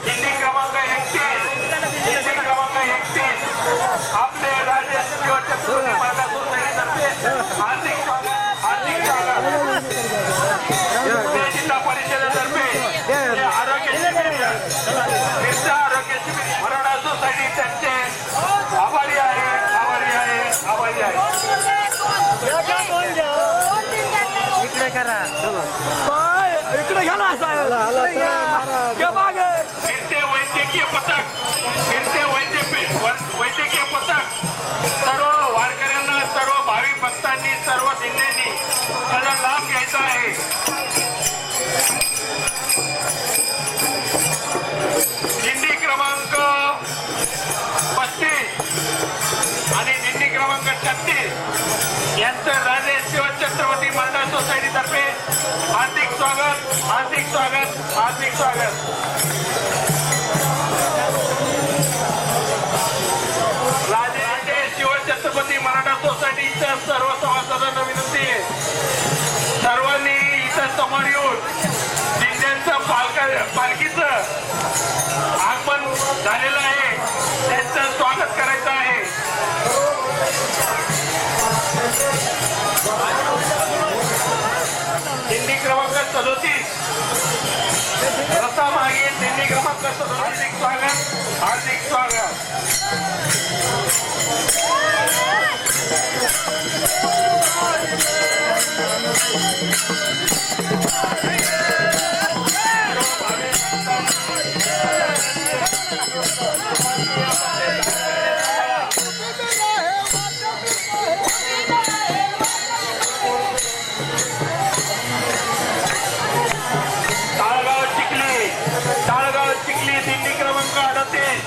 दिंडी क्रमांक 31 आपले राजेश शिवछत्रपती महाराज सोसायटीतर्फे हार्दिक स्वागत जिल्हा परिषदेतर्फे आरोग्य शिबिर मिरचा आरोग्य शिबिर मराठा सोसायटी त्यांचे आभारी आहे. इकडे करा इकडे घ्या ना वैद्यकीय पथक सर्व वारकऱ्यांना, सर्व भाविक भक्तांनी, सर्व दिंड्यांनी त्याचा लाभ घ्यायचा आहे. दिंडी क्रमांक 35 आणि दिंडी क्रमांक 36 यांचं राजे शिवछत्रपती महाराज सोसायटीतर्फे हार्दिक स्वागत. राजे शिवछत्रपती मराठा सोसायटीच्या सर्व सभासदांना विनंती आहे, सर्वांनी इथं समोर येऊन दिंड्यांचं पालखीचं आगमन झालेलं आहे त्यांचं स्वागत करायचं आहे. दिंडी क्रमांक 37 रसामागे दिंडी क्रमांक 37 हार्दिक स्वागत. ताळगाव चिखली दिंडी क्रमांक 38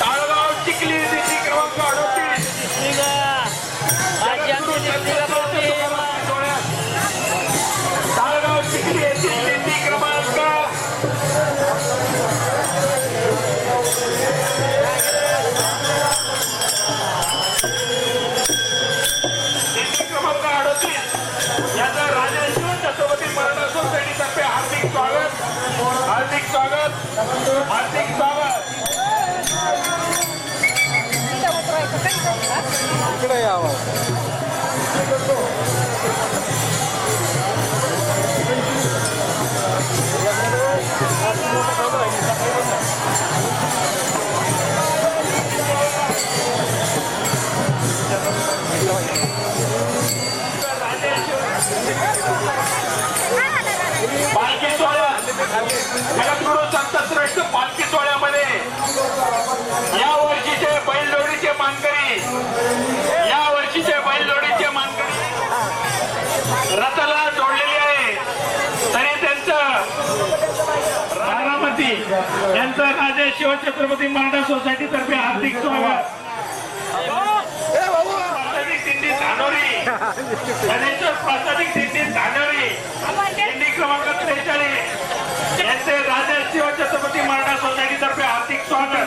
ताळगाव चिखली दिंडी क्रमांक 38 ताळगाव चिखली येथील दिंडी क्रमांक याचा राजा शिवछत्रपती मराठा सोसायटीतर्फे हार्दिक स्वागत. इकडे यावं. पालखी सोहळा जगद्गुरू संत श्रेष्ठ पालखी सोहळ्यामध्ये या वर्षीचे बैलजोडीचे मानकरी रथाला जोडलेले आहे. तरी त्यांचं बारामती यांचं राजे शिवछत्रपती मराठा सोसायटीतर्फे हार्दिक स्वागत. दिंडी धानोरी गणेश्वर प्रासादिक दिंडी धानोरी दिंडी क्रमांक 43 यांचे राजे शिवछत्रपती मराठा सोसायटीतर्फे हार्दिक स्वागत.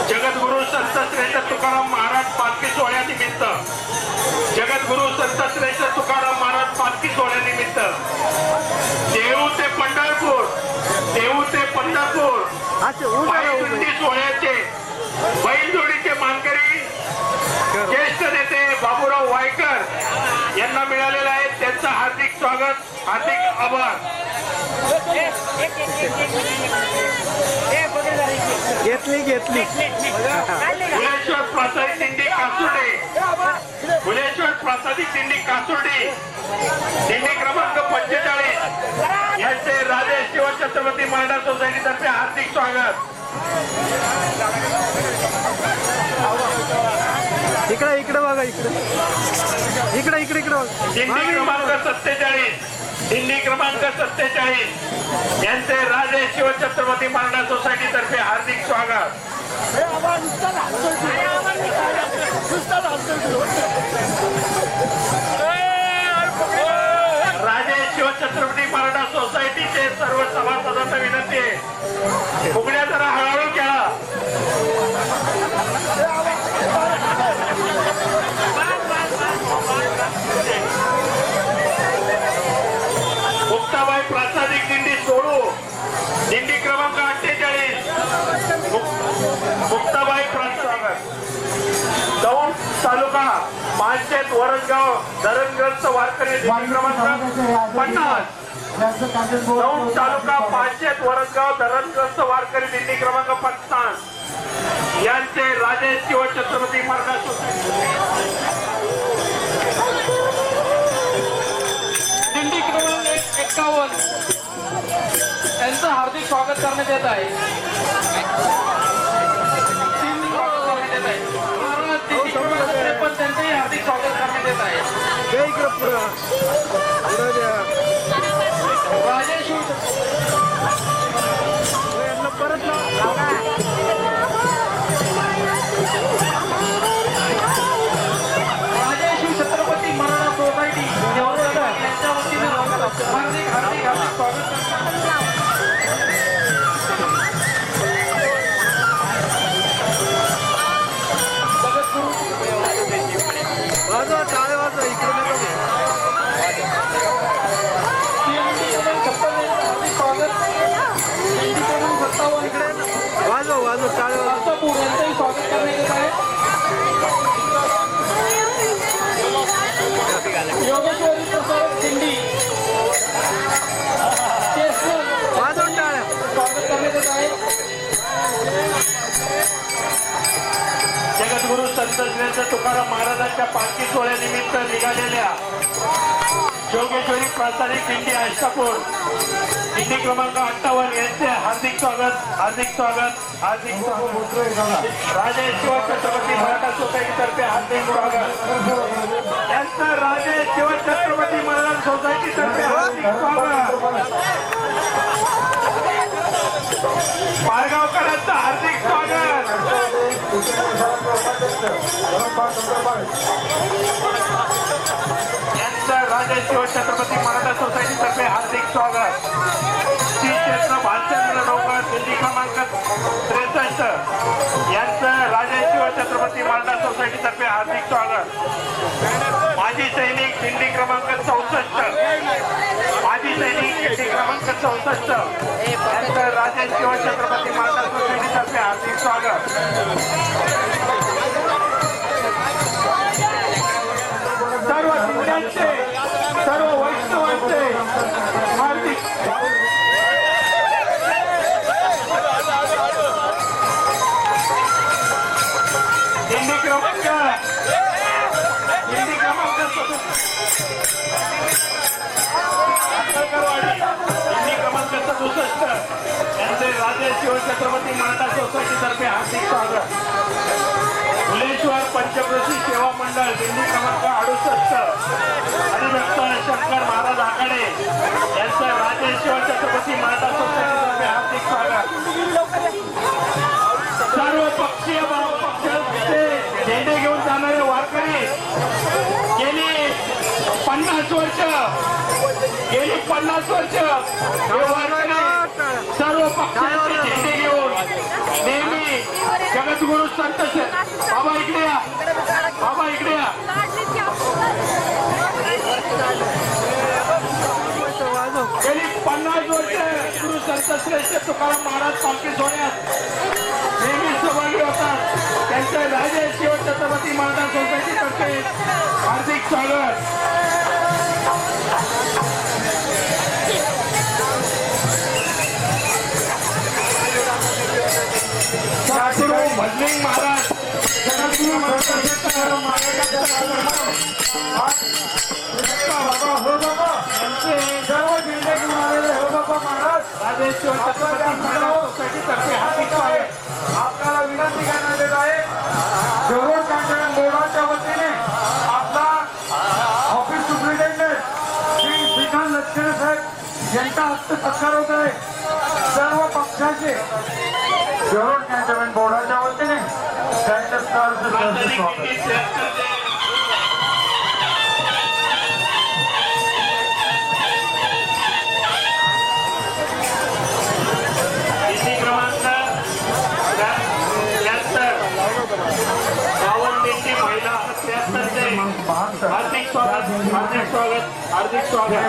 जगद्गुरू संत श्रेष्ठ तुकाराम महाराज पालखी सोहळ्यानिमित्त जगद्गुरू संत श्रेष्ठ तुकाराम महाराज पालखी सोहळ्यानिमित्त देहू ते पंढरपूर पायदिंडी सोहळ्याचे बैलजोडीचे मानकरी ज्येष्ठ नेते बाबूराव वायकर यांना मिळालेलं आहे. त्यांचं हार्दिक स्वागत, हार्दिक आभार. घेतली फुलेश्वर प्रासादिक दिंडी कासुर्डी दिंडी क्रमांक 45 यांचे राजे शिवछत्रपती मराठा सोसायटीतर्फे हार्दिक स्वागत. इकडे बघा इकडे बघा. दिंडी क्रमांक 47 दिंडी क्रमांक 47 यांचे राजे शिवछत्रपती मराठा सोसायटी तर्फे हार्दिक स्वागत. राजे शिवछत्रपती मराठा सोसायटीचे सर्व सभासदांना विनंती आहे, फुगड्या जरा हळूहळू खेळा. मुक्ताबाई प्रासादिक दिंडी सोडू, दिंडी क्रमांक 48 मुक्ताबाई प्रासादिक दौंड तालुका पाचशेत वरसगाव धरणग्रस्त वारकरी दिंडी क्रमांक 50. दौंड तालुका पाचशेत वरसगाव धरणग्रस्त वारकरी दिंडी क्रमांक 50 यांचे राजे शिवछत्रपती मराठा दिंडी क्रमांक 51 यांचं हार्दिक स्वागत करण्यात येत आहे. दिंडी क्रमांक 53 त्यांचंही हार्दिक स्वागत करण्यात येत आहे. राजेश छत्रपती मराठा सोसायटी यांच्या वतीनं हार्दिक हार्दिक हार्दिक स्वागत वाजवा टाळे वाजवा इकडे वाजवा वाजवा टाळे वाजवा यांचंही स्वागत करण्यात येत आहे. योगेश्वरी प्रसाद दिंडी वाजवून टाळ्या स्वागत करण्यात येत आहे. जगद्गुरु संत श्रेष्ठ तुकाराम महाराजांच्या पालखी सोहळ्यानिमित्त निघालेल्या योगेश्वरी प्रासादिक दिंडी अष्टापूर दिंडी क्रमांक 58 यांचे हार्दिक स्वागत हार्दिक स्वागत हार्दिक स्वागत. राजे शिवछत्रपती मराठा सोसायटी तर्फे हार्दिक स्वागत. यांचं राजे शिवछत्रपती मराठा सोसायटी तर्फे हार्दिक स्वागत. पारगावकरांचं हार्दिक स्वागत. यांचं राजे शिवछत्रपती मराठा सोसायटी तर्फे हार्दिक स्वागत. श्री क्षेत्र भालचंद्र डोंगर दिंडी क्रमांक 63 यांचं राजे शिवछत्रपती मराठा सोसायटी तर्फे हार्दिक स्वागत. माजी सैनिक दिंडी क्रमांक 64 माजी सैनिक दिंडी क्रमांक 64 यांचं राजे शिवछत्रपती मराठा सोसायटी तर्फे हार्दिक स्वागत. सर्व दिंड्यांचे सर्व वैष्णवांचे हार्दिक दिंडी क्रमांक 67 यांचे राजे शिवछत्रपती मराठा सोसायटी तर्फे हार्दिक स्वागत. फुलेश्वर पंचक्रोशी सेवा मंडळ दिंडी क्रमांक 68 हरिभक्त शंकर महाराज आखाडे यांचं राजे शिवछत्रपती मराठा सोसायटी तर्फे हार्दिक स्वागत. सर्व पक्षीय पक्षाचे झेंडे घेऊन जाणारे वारकरी गेली 50 वर्ष हे वारकरी सर्व पक्षाचे झेंडे घेऊन नेहमी जगद्गुरु संत बाबा इकडे या बाबा इकडे या गेली 50 वर्ष गुरु संत श्रेष्ठ तुकाराम महाराज पालखी सोहळ्यात नेहमी सहभागी होतात. त्यांचं राजे शिवछत्रपती मराठा सोसायटी तर्फे हार्दिक स्वागत. भजलिंग महाराज जगद्गुरु सर्व जिल्हे घेऊन आलेले हो बाबा महाराज राजे शिवछत्रपती मराठा सोसायटी तर्फे हार्दिक स्वागत. आपल्याला विनंती करण्यात येत आहे जरूर कांचन बोर्डाच्या वतीने आपला ऑफिस सुप्रिटेंडेंट श्री श्रीकांत लक्ष्मण यांचा हस्त सत्कार होत आहे सर्व पक्षाचे जरूर कॅन्टोन्मेंट बोर्डाच्या वतीने त्यांचं सहर्ष स्वागत.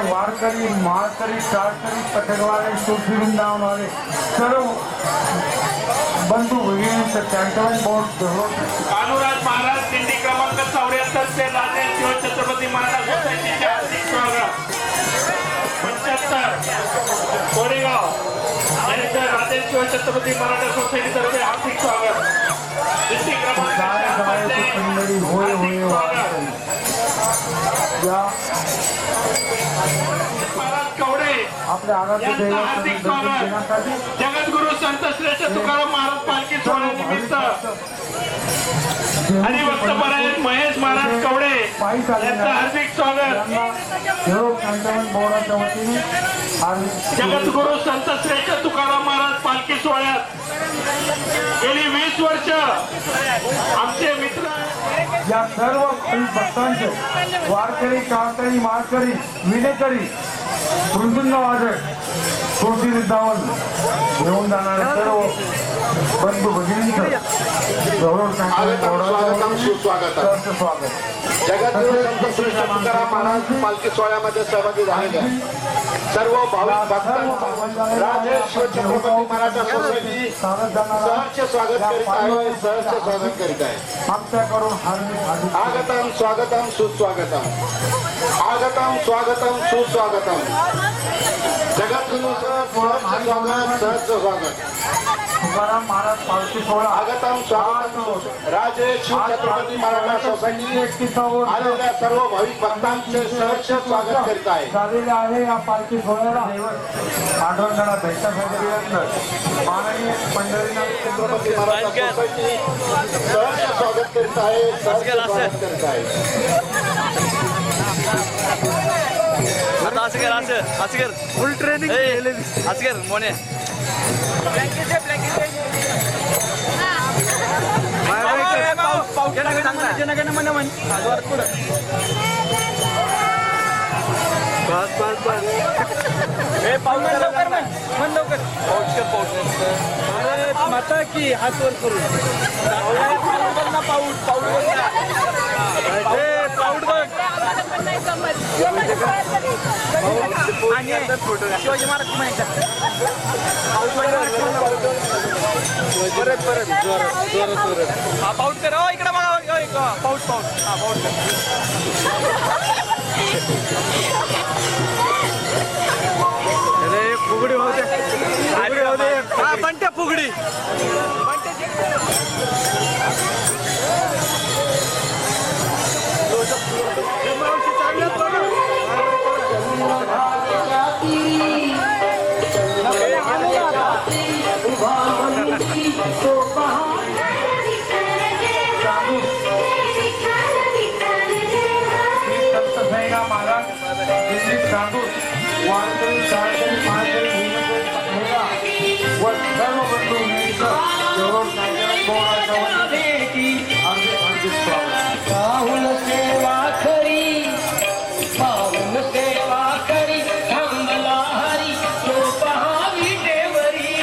वारकरी माळकरी शाळकरी पथकवाले सुखी वृंदावनवाले सर्व बंधू भगिनींचं कॅन्टोन्मेंट बोर्ड कालुराज महाराज दिंडी क्रमांक 74 चे राजे शिवछत्रपती महाराज सोसायटीचे हार्दिक स्वागत. 75 कोरेगाव यांचं राजे शिवछत्रपती मराठा सोसायटीतर्फे हार्दिक स्वागत. दिंडी क्रमांक 5 कवडे आपल्या आराध्य हार्दिक स्वागत. जगद्गुरु संत श्रेष्ठ तुकाराम महाराज पालखी सोहळ्यानिमित्त हरिभक्तपरायण महेश महाराज कवडे यांचं हार्दिक स्वागत. कॅन्टोन्मेंट बोर्डाच्या वतीने जगद्गुरु संत श्रेष्ठ तुकाराम महाराज पालखी सोहळ्यात गेली 20 वर्ष आमचे मित्र या सर्व भक्तांचे वारकरी शाळकरी माळकरी विनेकरी मृदुंग वादक तुळशी वृंदावन घेऊन जाणारे सर्व बंधू भगिनींचं स्वागतम सुस्वागतम. स्वागत. जगद्गुरु संत श्रेष्ठ तुकाराम महाराज पालखी सोहळ्यामध्ये सहभागी झालेल्या सर्व भाविक भक्तांचं राजे शिवछत्रपती मराठा सोसायटी सहर्ष स्वागत करीत आहे. सहर्ष स्वागत करीत आहे. आमच्याकडून हार्दिक आगतम स्वागतम सुस्वागतम. आगतम स्वागतम सुस्वागतम. जगद्गुरु सहर्ष स्वागत. सहर्ष स्वागत. तुकाराम महाराज पालखी सोहळा आगतम स्वागतम. राजे शिवछत्रपती मराठा सोसायटी आलेल्या सर्व भाविक भक्तांचे सहर्ष स्वागत करीत आहे. झालेले आहे. या पालखी सोहळ्याला आढळणारा भेटण्यासाठी माननीय पंढरीनाथ छत्रपती मराठा सोसायटी सहर्ष स्वागत करीत आहे. सहर्ष स्वागत करीत आहे. फुल ट्रेनिंग मोने माता की हात वर करून पाऊट शिवाजी महाराज परत जोरात पाऊट करा. इकडे बघा पाऊट पाऊट फुगडी होते बंट्या फुगडी राहुल सेवा खरी पावन सेवा खरी थांबला हरी तो पहावी देवरी.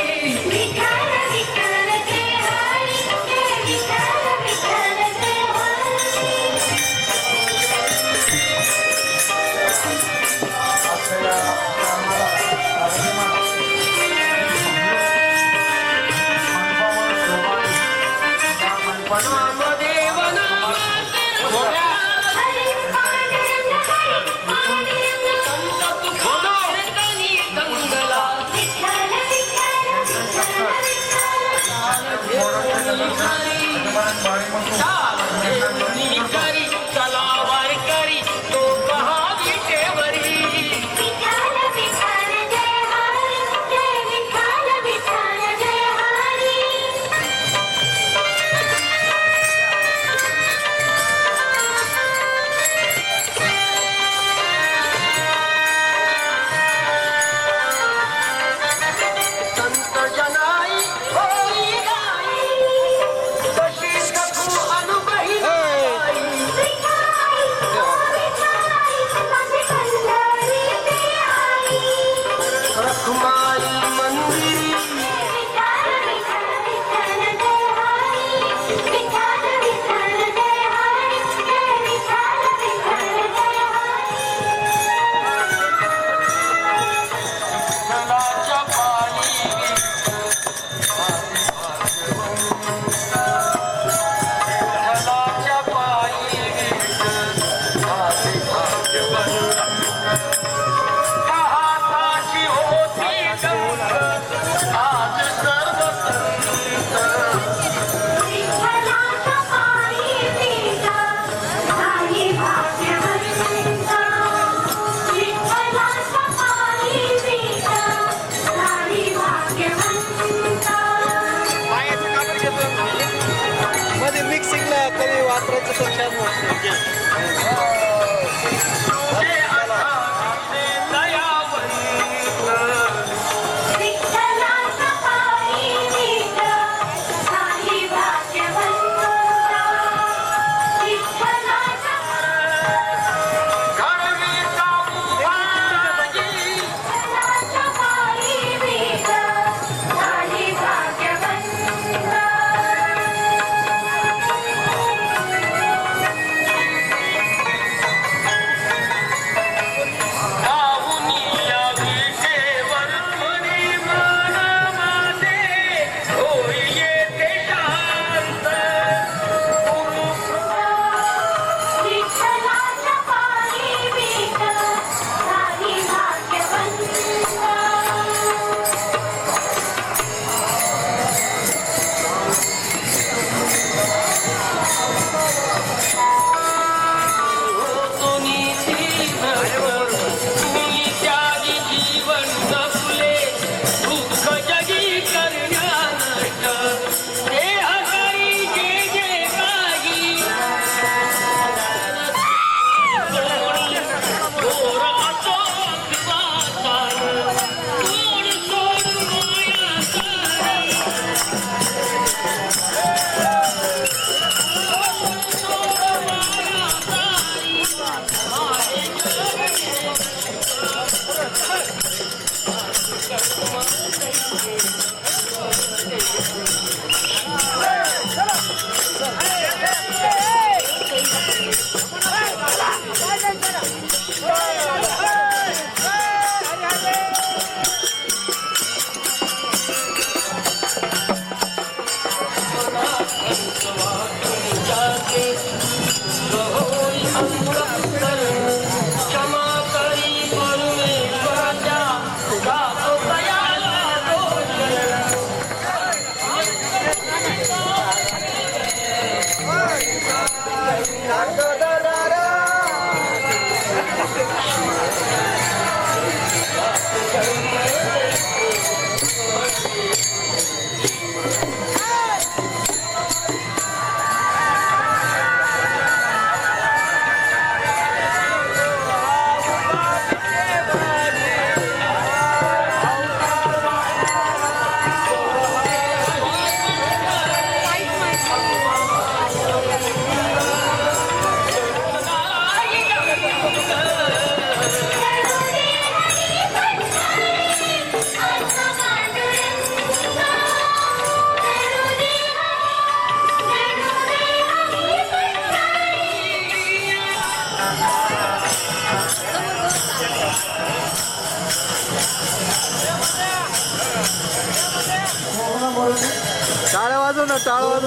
टाळ्या वाजव ना, टाळ्या वाजव.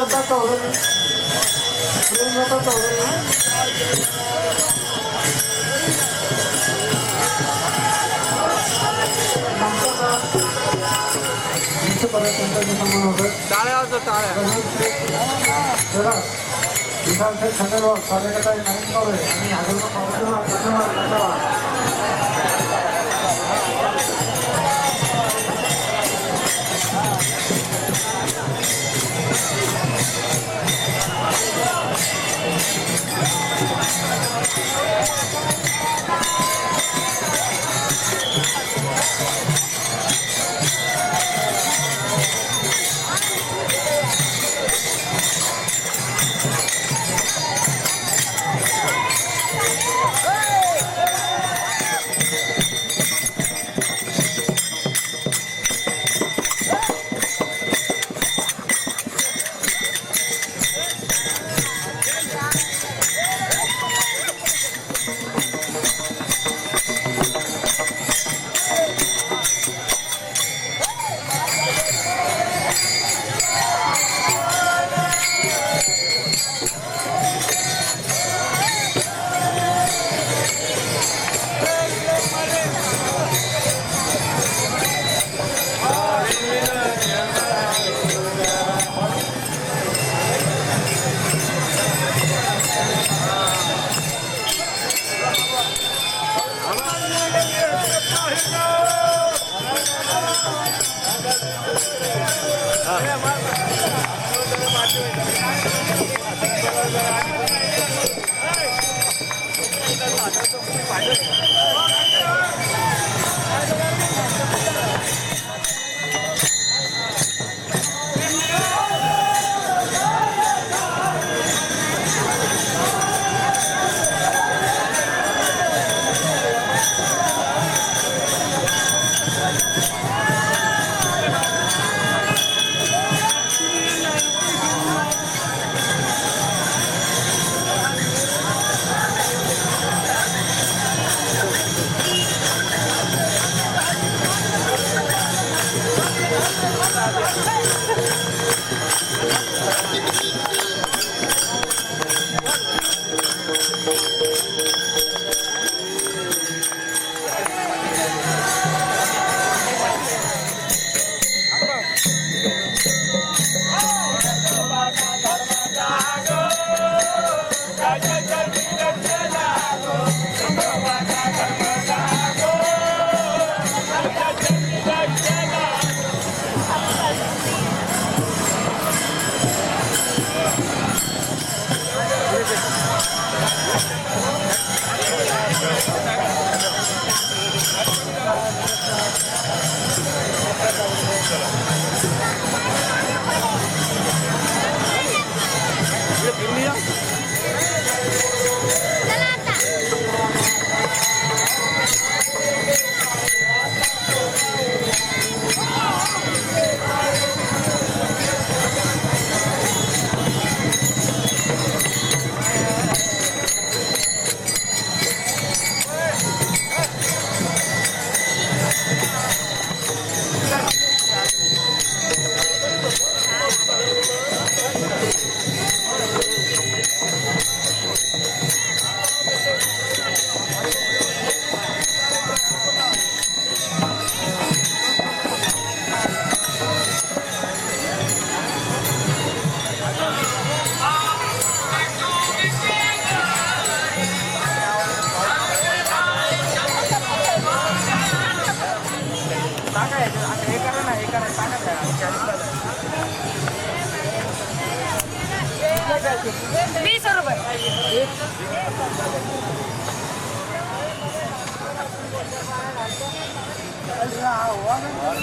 टाळ्या वाजव, टाळ्या.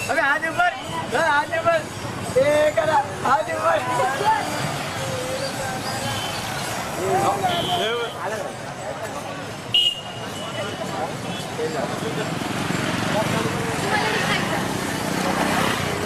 अरे आज